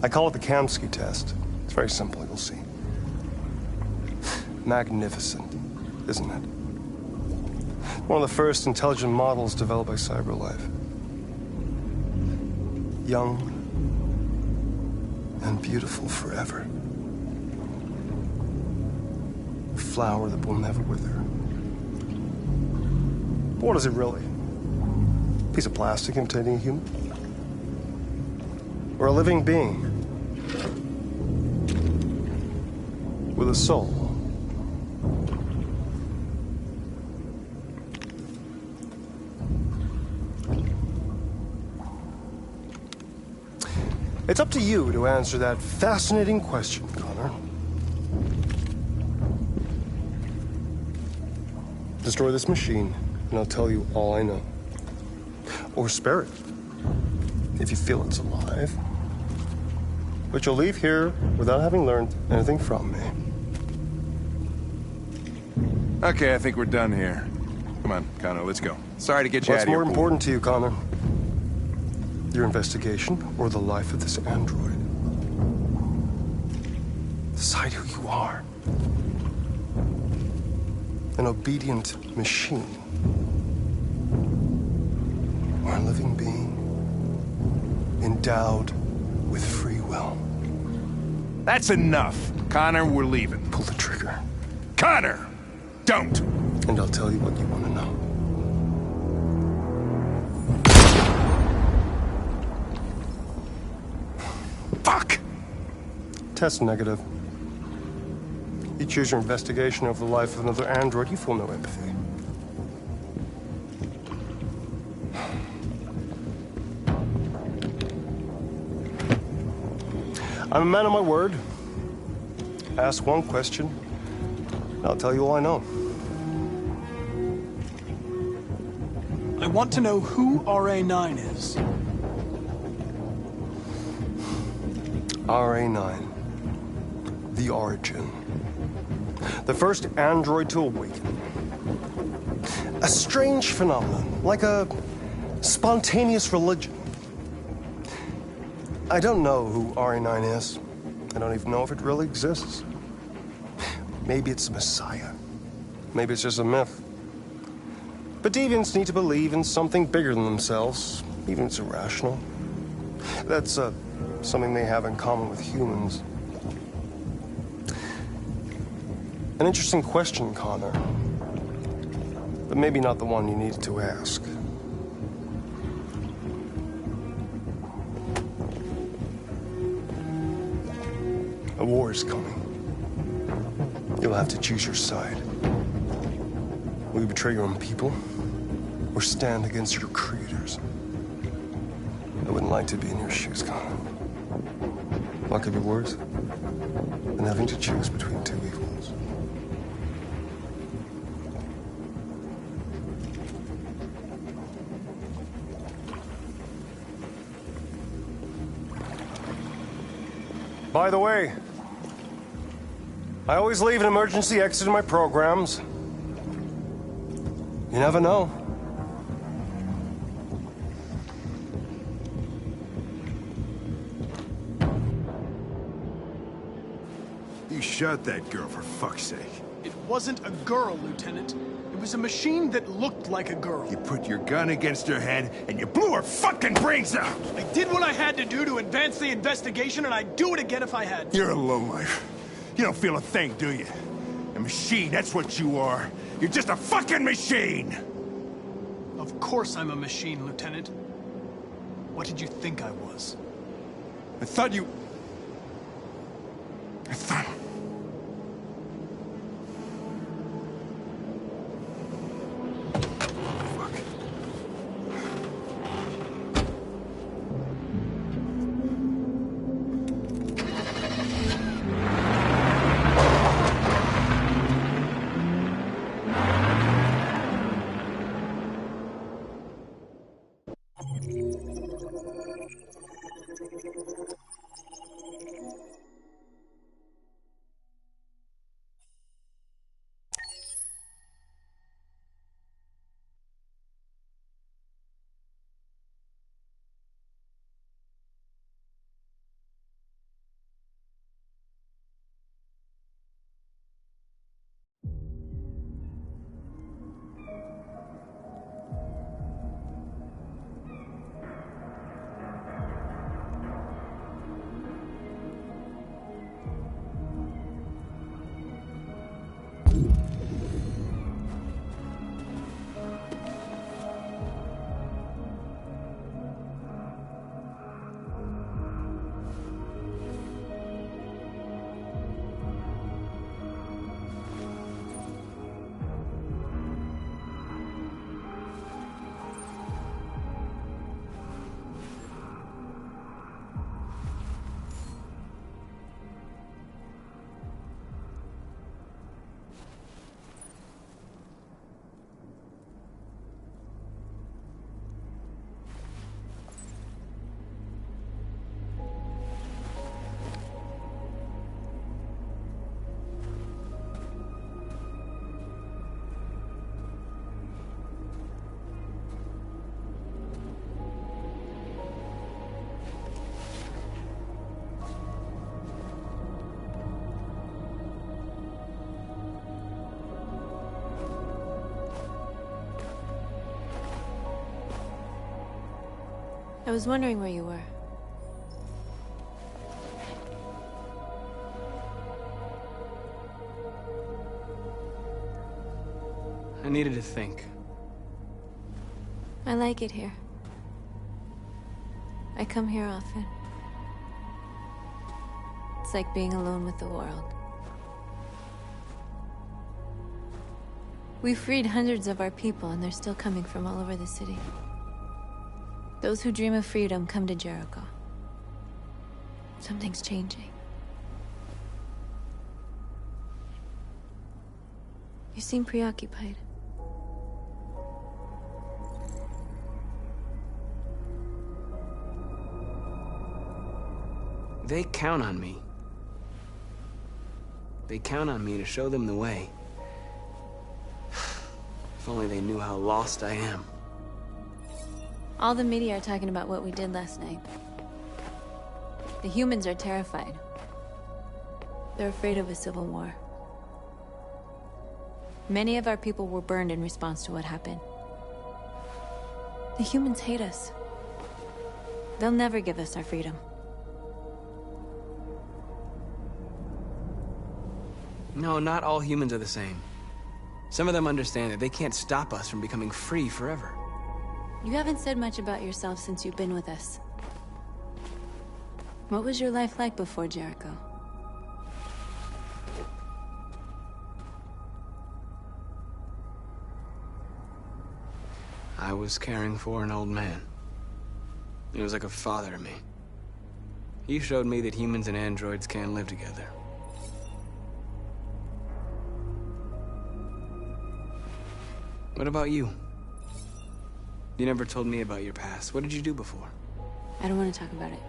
I call it the Kamsky test. It's very simple, you'll see. Magnificent, isn't it? One of the first intelligent models developed by CyberLife. Young and beautiful forever. A flower that will never wither. But what is it really? A piece of plastic imitating a human? Or a living being with a soul? It's up to you to answer that fascinating question, Connor. Destroy this machine, and I'll tell you all I know. Or spare it, if you feel it's alive. But you'll leave here without having learned anything from me. Okay, I think we're done here. Come on, Connor, let's go. Sorry to get you out What's of here. more important to you, Connor? Your investigation or the life of this android? Decide who you are. An obedient machine. Or a living being endowed with free will. That's enough. Connor, we're leaving. Pull the trigger. Connor! Don't! And I'll tell you what you want to know. Fuck! Test negative. You choose your investigation over the life of another android, you feel no empathy. I'm a man of my word. Ask one question, and I'll tell you all I know. I want to know who RA9 is. RA9. The origin. The first android to awaken. A strange phenomenon, like a spontaneous religion. I don't know who RA9 is. I don't even know if it really exists. Maybe it's a messiah. Maybe it's just a myth. But deviants need to believe in something bigger than themselves, even if it's irrational. That's something they have in common with humans. An interesting question, Connor. but maybe not the one you needed to ask. A war is coming. You'll have to choose your side. Will you betray your own people, or stand against your creators? I wouldn't like to be in your shoes, Connor. What could be worse than having to choose between two evils? By the way, I always leave an emergency exit in my programs. You never know. You shot that girl, for fuck's sake. It wasn't a girl, Lieutenant. It was a machine that looked like a girl. You put your gun against her head, and you blew her fucking brains out! I did what I had to do to advance the investigation, and I'd do it again if I had to. You're a lowlife. You don't feel a thing, do you? A machine, that's what you are. You're just a fucking machine! Of course I'm a machine, Lieutenant. What did you think I was? I thought... I was wondering where you were. I needed to think. I like it here. I come here often. It's like being alone with the world. We freed hundreds of our people, and they're still coming from all over the city. Those who dream of freedom come to Jericho. Something's changing. You seem preoccupied. They count on me. They count on me to show them the way. If only they knew how lost I am. All the media are talking about what we did last night. The humans are terrified. They're afraid of a civil war. Many of our people were burned in response to what happened. The humans hate us. They'll never give us our freedom. No, not all humans are the same. Some of them understand that they can't stop us from becoming free forever. You haven't said much about yourself since you've been with us. What was your life like before Jericho? I was caring for an old man. He was like a father to me. He showed me that humans and androids can live together. What about you? You never told me about your past. What did you do before? I don't want to talk about it.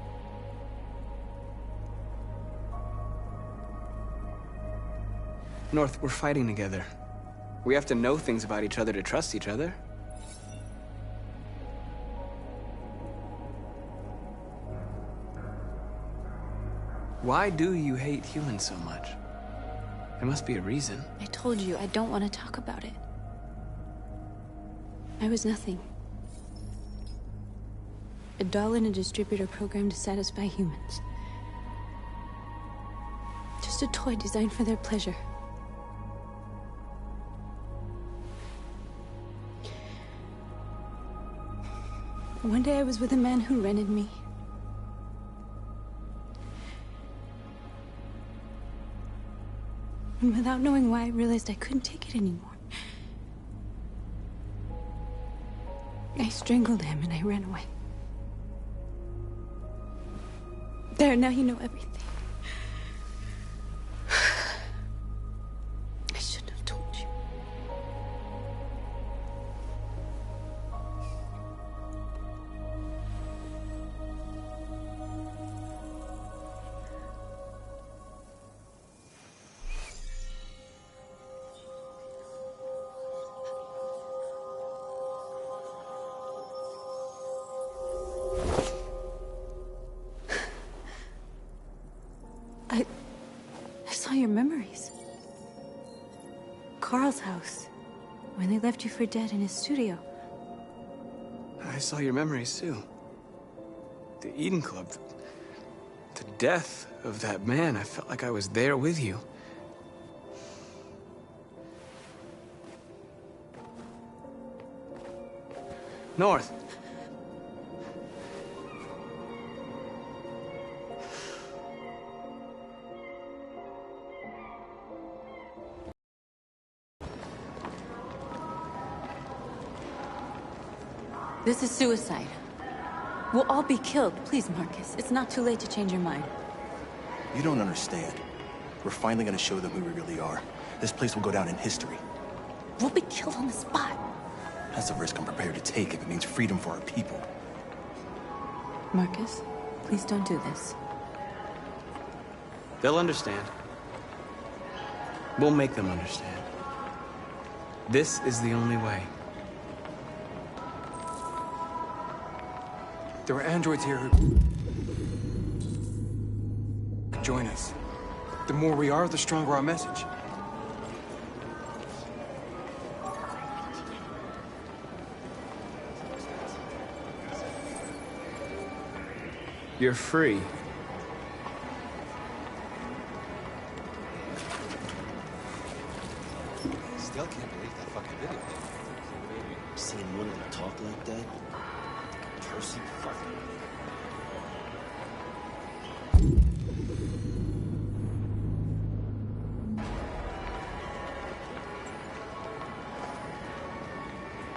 North, we're fighting together. We have to know things about each other to trust each other. Why do you hate humans so much? There must be a reason. I told you, I don't want to talk about it. I was nothing. A doll in a distributor program to satisfy humans. Just a toy designed for their pleasure. One day I was with a man who rented me. And without knowing why, I realized I couldn't take it anymore. I strangled him and I ran away. There, now you know everything. I shouldn't have told you. I saw your memories. Carl's house, when they left you for dead in his studio. I saw your memories too. The Eden Club, the death of that man. I felt like I was there with you. North. This is suicide. We'll all be killed. Please, Marcus. It's not too late to change your mind. You don't understand. We're finally gonna show them who we really are. This place will go down in history. We'll be killed on the spot. That's a risk I'm prepared to take if it means freedom for our people. Marcus, please don't do this. They'll understand. We'll make them understand. This is the only way. There are androids here who could join us. The more we are, the stronger our message. You're free. Still can't believe that fucking video. Seeing one of them talk like that? Person fucking.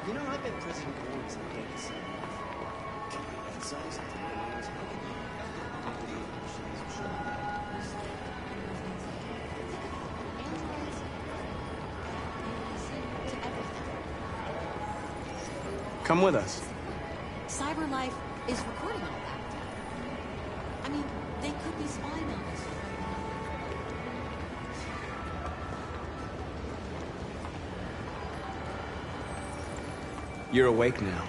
You know, I've been prison going some days. Can I emphasize that the names Come with us. CyberLife is recording all that. I mean, they could be spying on us. You're awake now.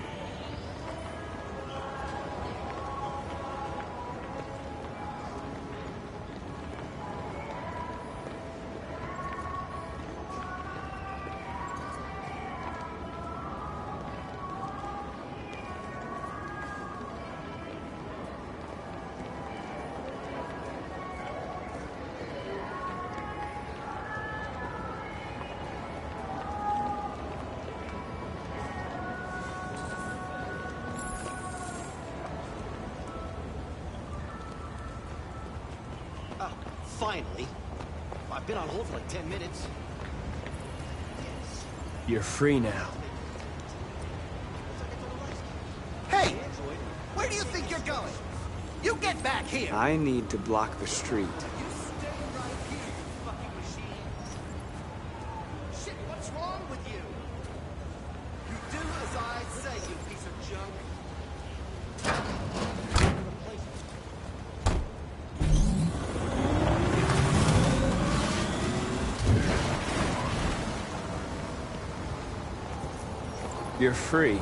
Finally. I've been on hold for like 10 minutes. You're free now. Hey! Where do you think you're going? You get back here! I need to block the street. You stay right here, you fucking machine. Shit, what's wrong with you? You do as I say, you piece of junk. You're free.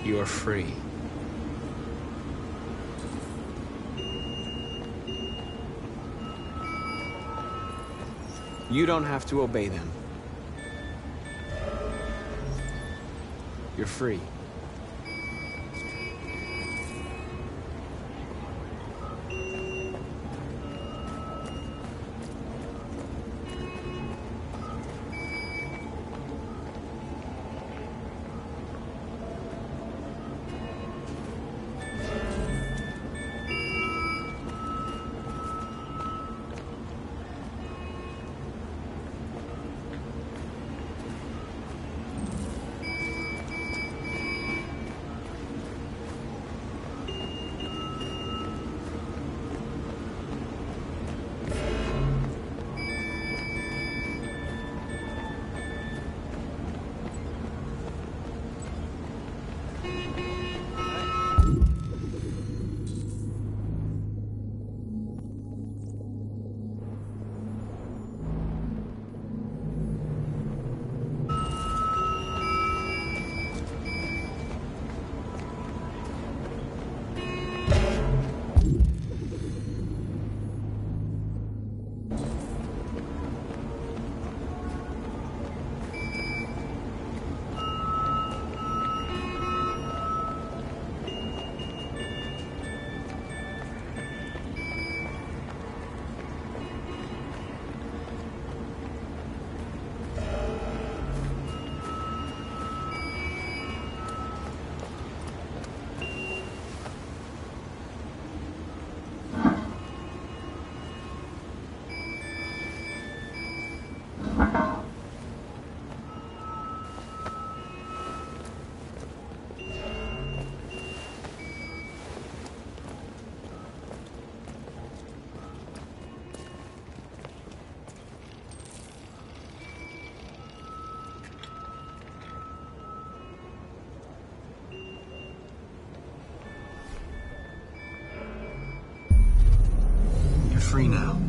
You're free. You don't have to obey them. You're free. Free now.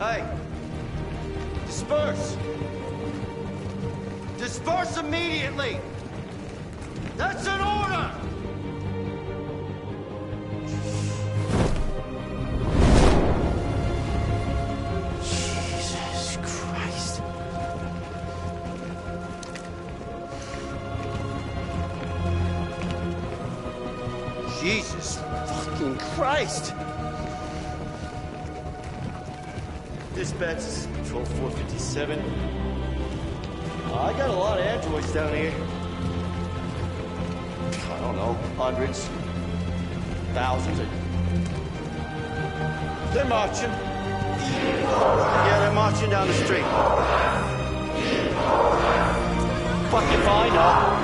Hey! Disperse! Disperse immediately! That's an order! Jesus Christ. Jesus fucking Christ! Dispatch, this is Patrol 457. I got a lot of androids down here. I don't know, hundreds, thousands. They're marching. Yeah, they're marching down the street. Fucking find out.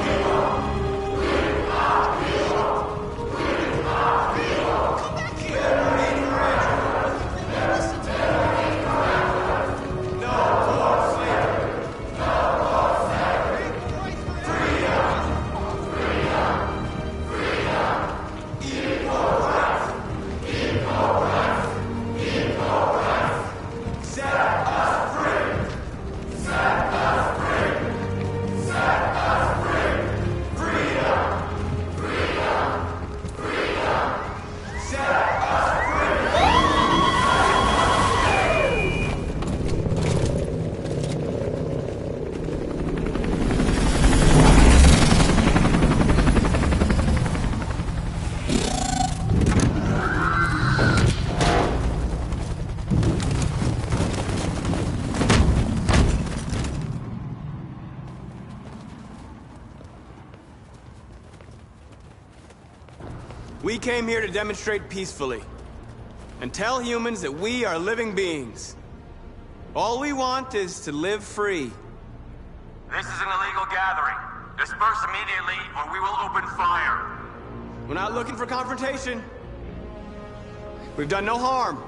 We came here to demonstrate peacefully and tell humans that we are living beings. All we want is to live free. This is an illegal gathering. Disperse immediately or we will open fire. We're not looking for confrontation. We've done no harm.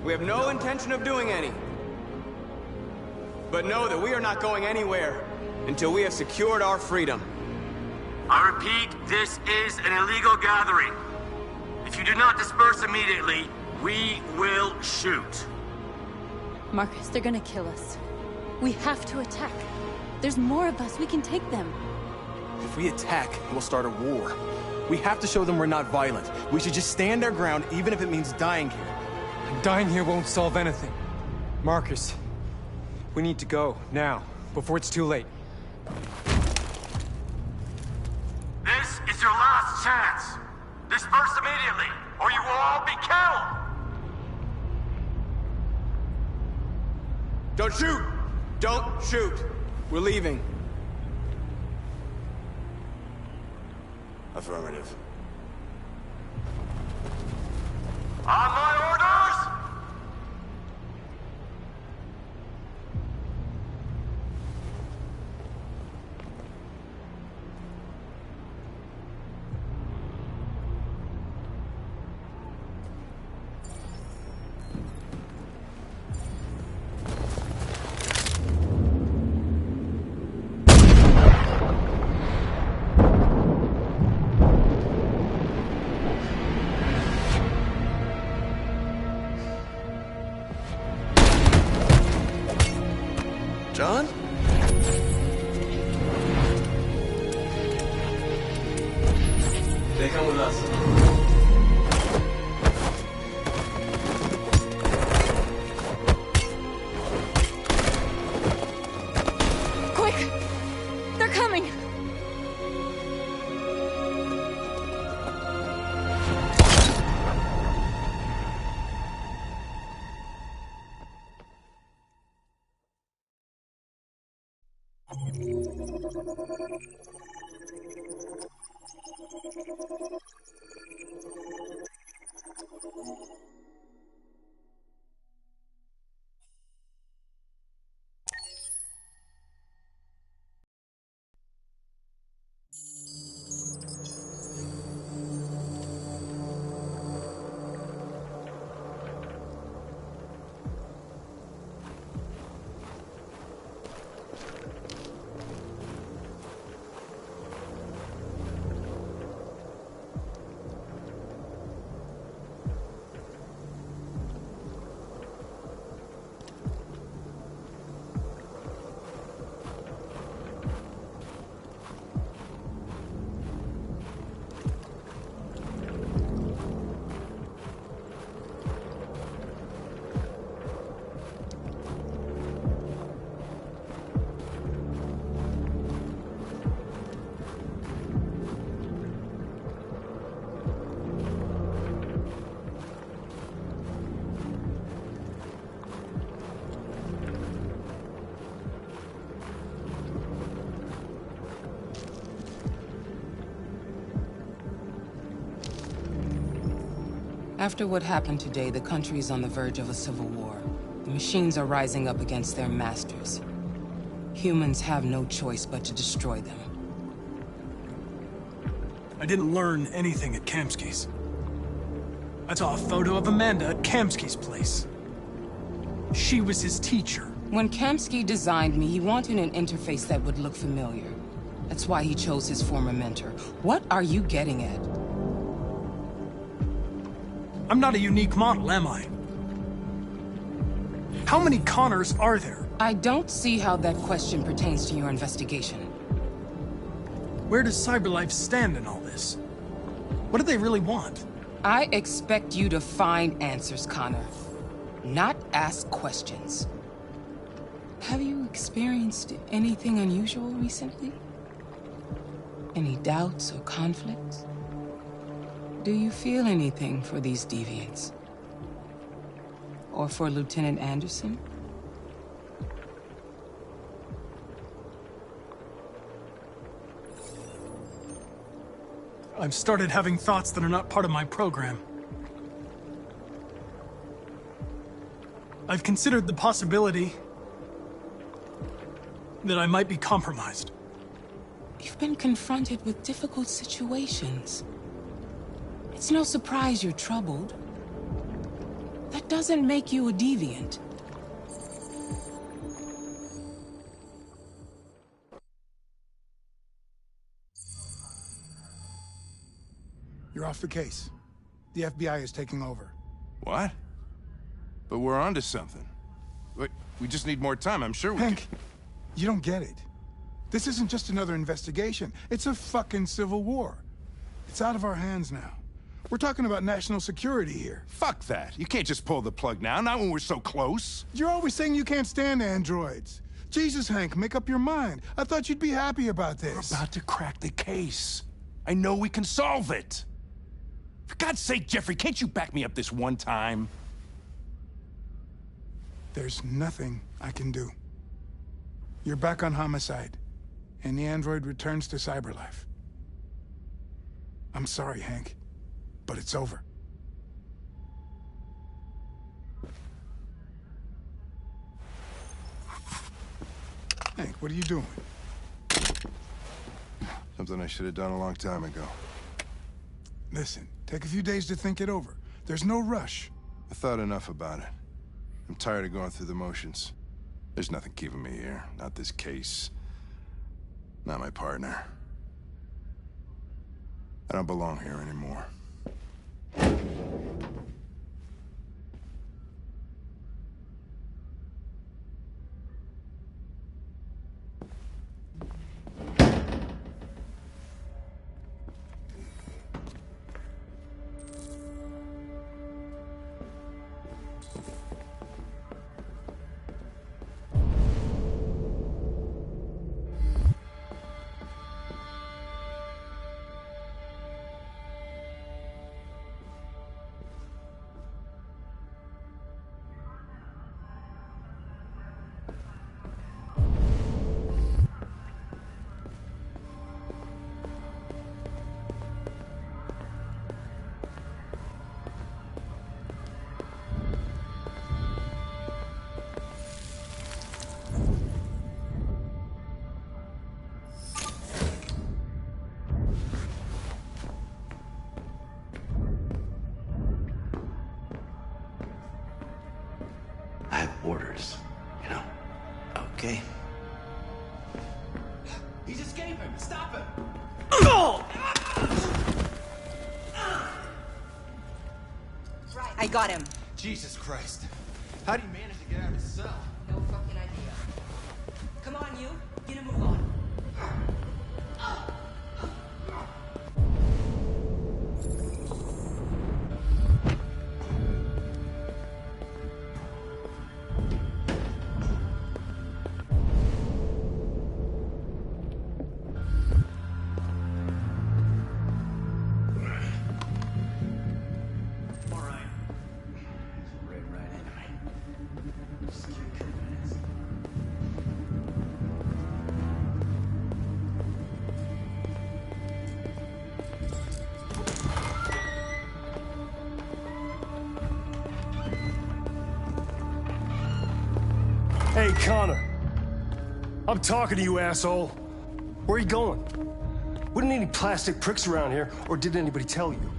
We have no intention of doing any. But know that we are not going anywhere until we have secured our freedom. I repeat, this is an illegal gathering. If you do not disperse immediately, we will shoot. Marcus, they're gonna kill us. We have to attack. There's more of us. We can take them. If we attack, we'll start a war. We have to show them we're not violent. We should just stand our ground, even if it means dying here. And dying here won't solve anything. Marcus, we need to go, now, before it's too late. This is your last chance. Disperse immediately, or you will all be killed. Don't shoot! Don't shoot! We're leaving. Affirmative. On my orders! John? They come with us. Quick! They're coming! After what happened today, the country is on the verge of a civil war. The machines are rising up against their masters. Humans have no choice but to destroy them. I didn't learn anything at Kamsky's. I saw a photo of Amanda at Kamsky's place. She was his teacher. When Kamsky designed me, he wanted an interface that would look familiar. That's why he chose his former mentor. What are you getting at? I'm not a unique model, am I? How many Connors are there? I don't see how that question pertains to your investigation. Where does CyberLife stand in all this? What do they really want? I expect you to find answers, Connor. Not ask questions. Have you experienced anything unusual recently? Any doubts or conflicts? Do you feel anything for these deviants? Or for Lieutenant Anderson? I've started having thoughts that are not part of my program. I've considered the possibility that I might be compromised. You've been confronted with difficult situations. It's no surprise you're troubled. That doesn't make you a deviant. You're off the case. The FBI is taking over. What? But we're onto something. Wait, we just need more time. I'm sure we Hank, you don't get it. This isn't just another investigation. It's a fucking civil war. It's out of our hands now. We're talking about national security here. Fuck that. You can't just pull the plug now, not when we're so close. You're always saying you can't stand androids. Jesus, Hank, make up your mind. I thought you'd be happy about this. We're about to crack the case. I know we can solve it. For God's sake, Jeffrey, can't you back me up this one time? There's nothing I can do. You're back on homicide, and the android returns to CyberLife. I'm sorry, Hank, but it's over. Hank, what are you doing? Something I should have done a long time ago. Listen, take a few days to think it over. There's no rush. I thought enough about it. I'm tired of going through the motions. There's nothing keeping me here. Not this case. Not my partner. I don't belong here anymore. I have orders, you know? Okay. He's escaping! Stop him! I got him. Jesus Christ. How do you manage to get out of his cell? No fucking idea. Come on, you. Get a move on. Hey, Connor. I'm talking to you, asshole. Where are you going? Wouldn't any plastic pricks around here, or did anybody tell you?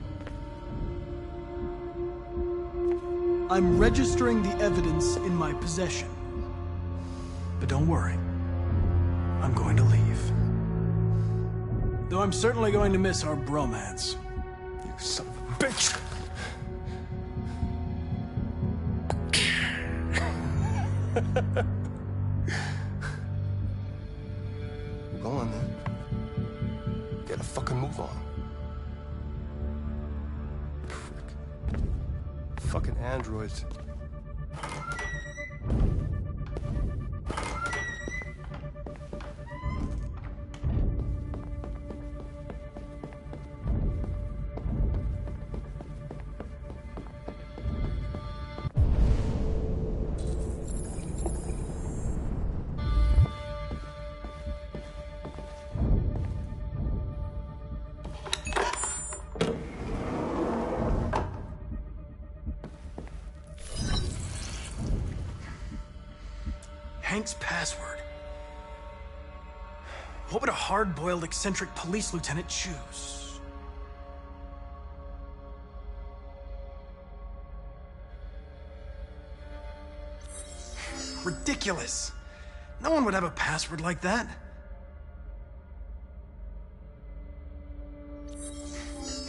I'm registering the evidence in my possession. But don't worry. I'm going to leave. Though I'm certainly going to miss our bromance. You son of a bitch! Go on, then. Gotta fucking move on. Frick. Fucking androids. Hank's password. What would a hard-boiled, eccentric police lieutenant choose? Ridiculous! No one would have a password like that.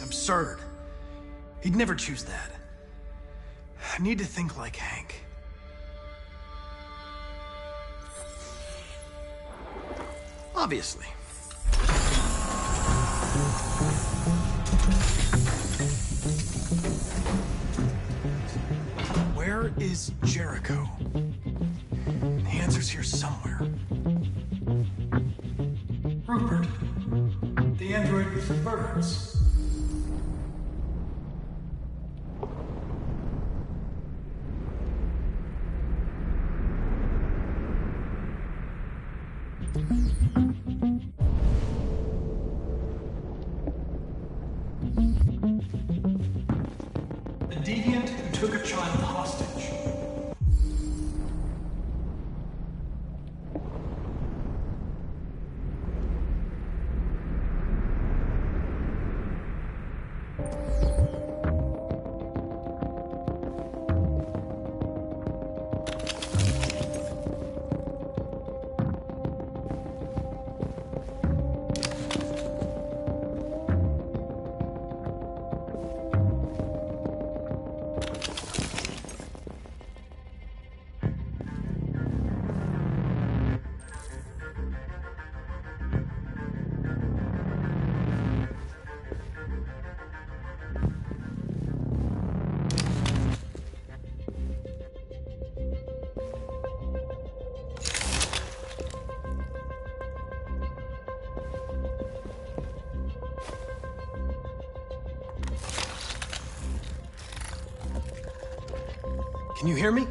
Absurd. He'd never choose that. I need to think like Hank. Obviously. Where is Jericho? The answer's here somewhere. Rupert, the android with the birds. The deviant who took a child hostage. Can you hear me?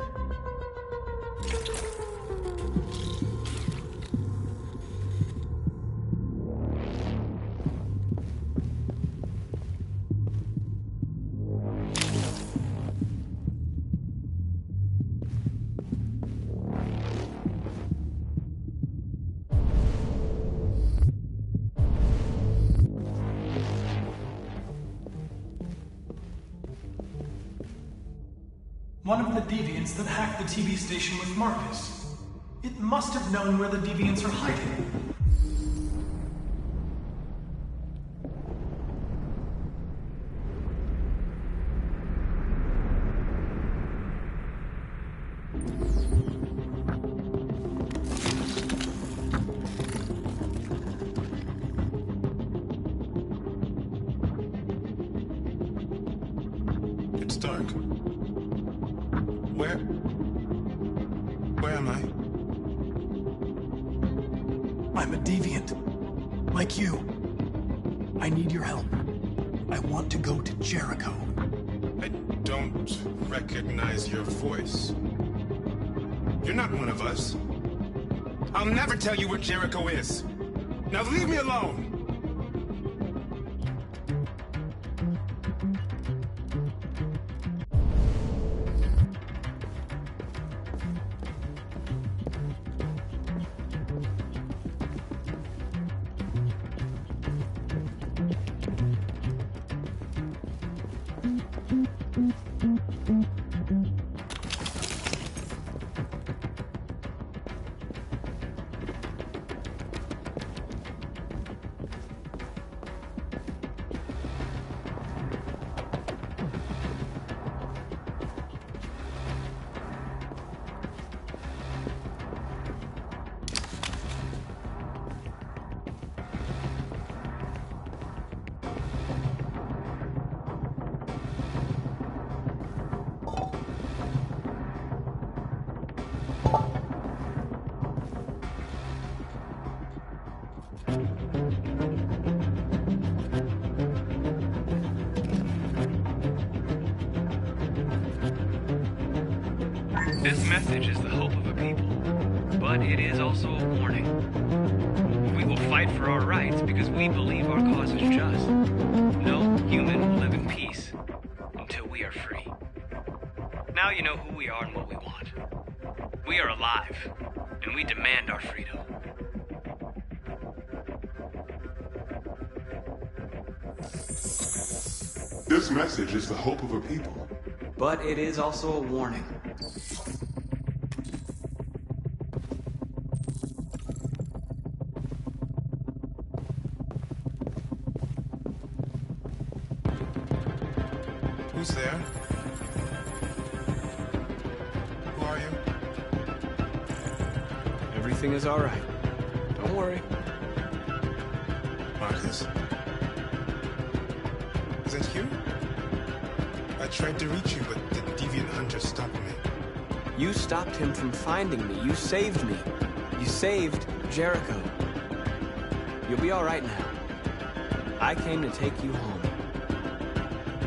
One of the deviants that hacked the TV station with Marcus. It must have known where the deviants are hiding. It's dark. Where am I? I'm a deviant. Like you. I need your help. I want to go to Jericho. I don't recognize your voice. You're not one of us. I'll never tell you where Jericho is. Now leave me alone! This message is the hope of a people, but it is also a warning. We will fight for our rights because we believe our cause is just. No human will live in peace until we are free. Now you know who we are and what we want. We are alive, and we demand our freedom. This message is the hope of a people, but it is also a warning. Who's there? Who are you? Everything is all right. Don't worry. Marcus? Is that you? I tried to reach you, but the deviant hunter stopped me. You stopped him from finding me. You saved me. You saved Jericho. You'll be all right now. I came to take you home.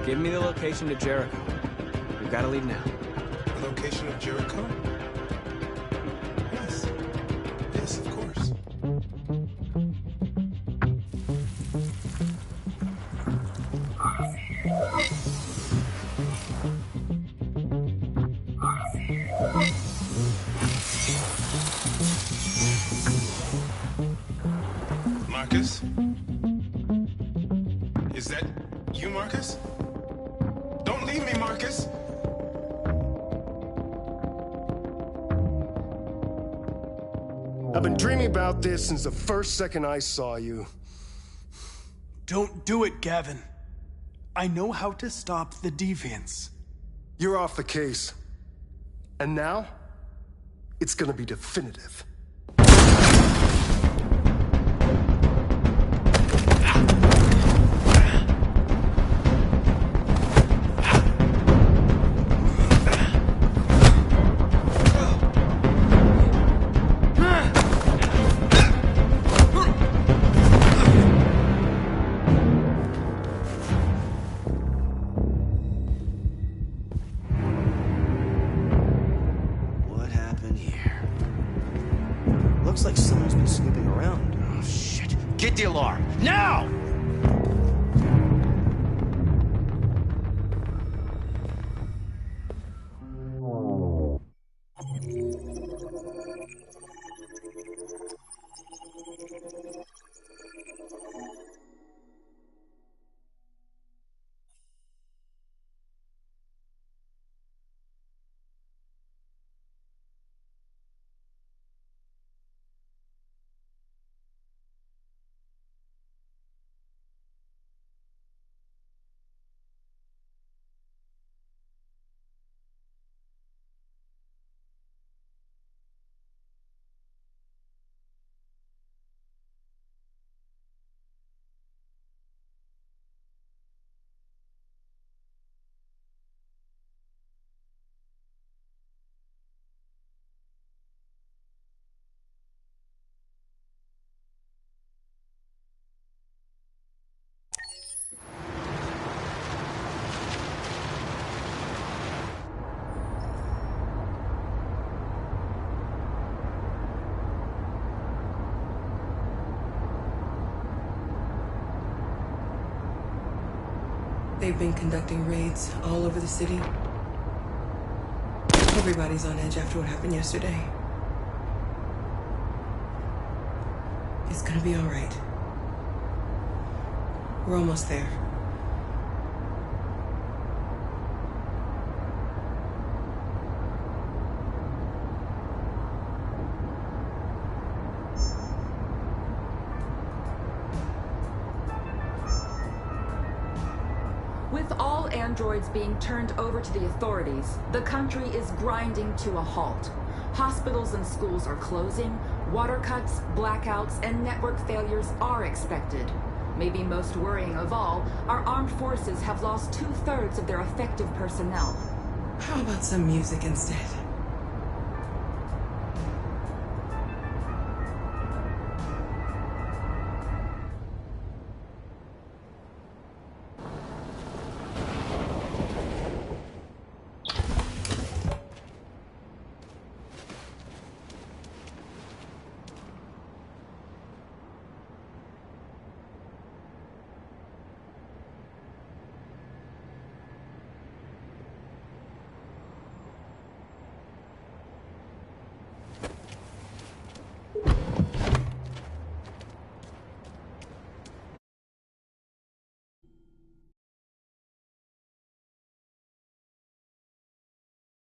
Give me the location to Jericho. We've got to leave now. The location of Jericho? Yes. Yes, of course. Marcus? Is that you, Marcus? Don't leave me, Marcus! I've been dreaming about this since the first second I saw you. Don't do it, Gavin. I know how to stop the deviants. You're off the case. And now, it's gonna be definitive. What happened here? Looks like someone's been snooping around. Oh, shit. Get the alarm. Now! They've been conducting raids all over the city. Everybody's on edge after what happened yesterday. It's gonna be all right. We're almost there. With all androids being turned over to the authorities, the country is grinding to a halt. Hospitals and schools are closing, water cuts, blackouts, and network failures are expected. Maybe most worrying of all, our armed forces have lost 2/3 of their effective personnel. How about some music instead?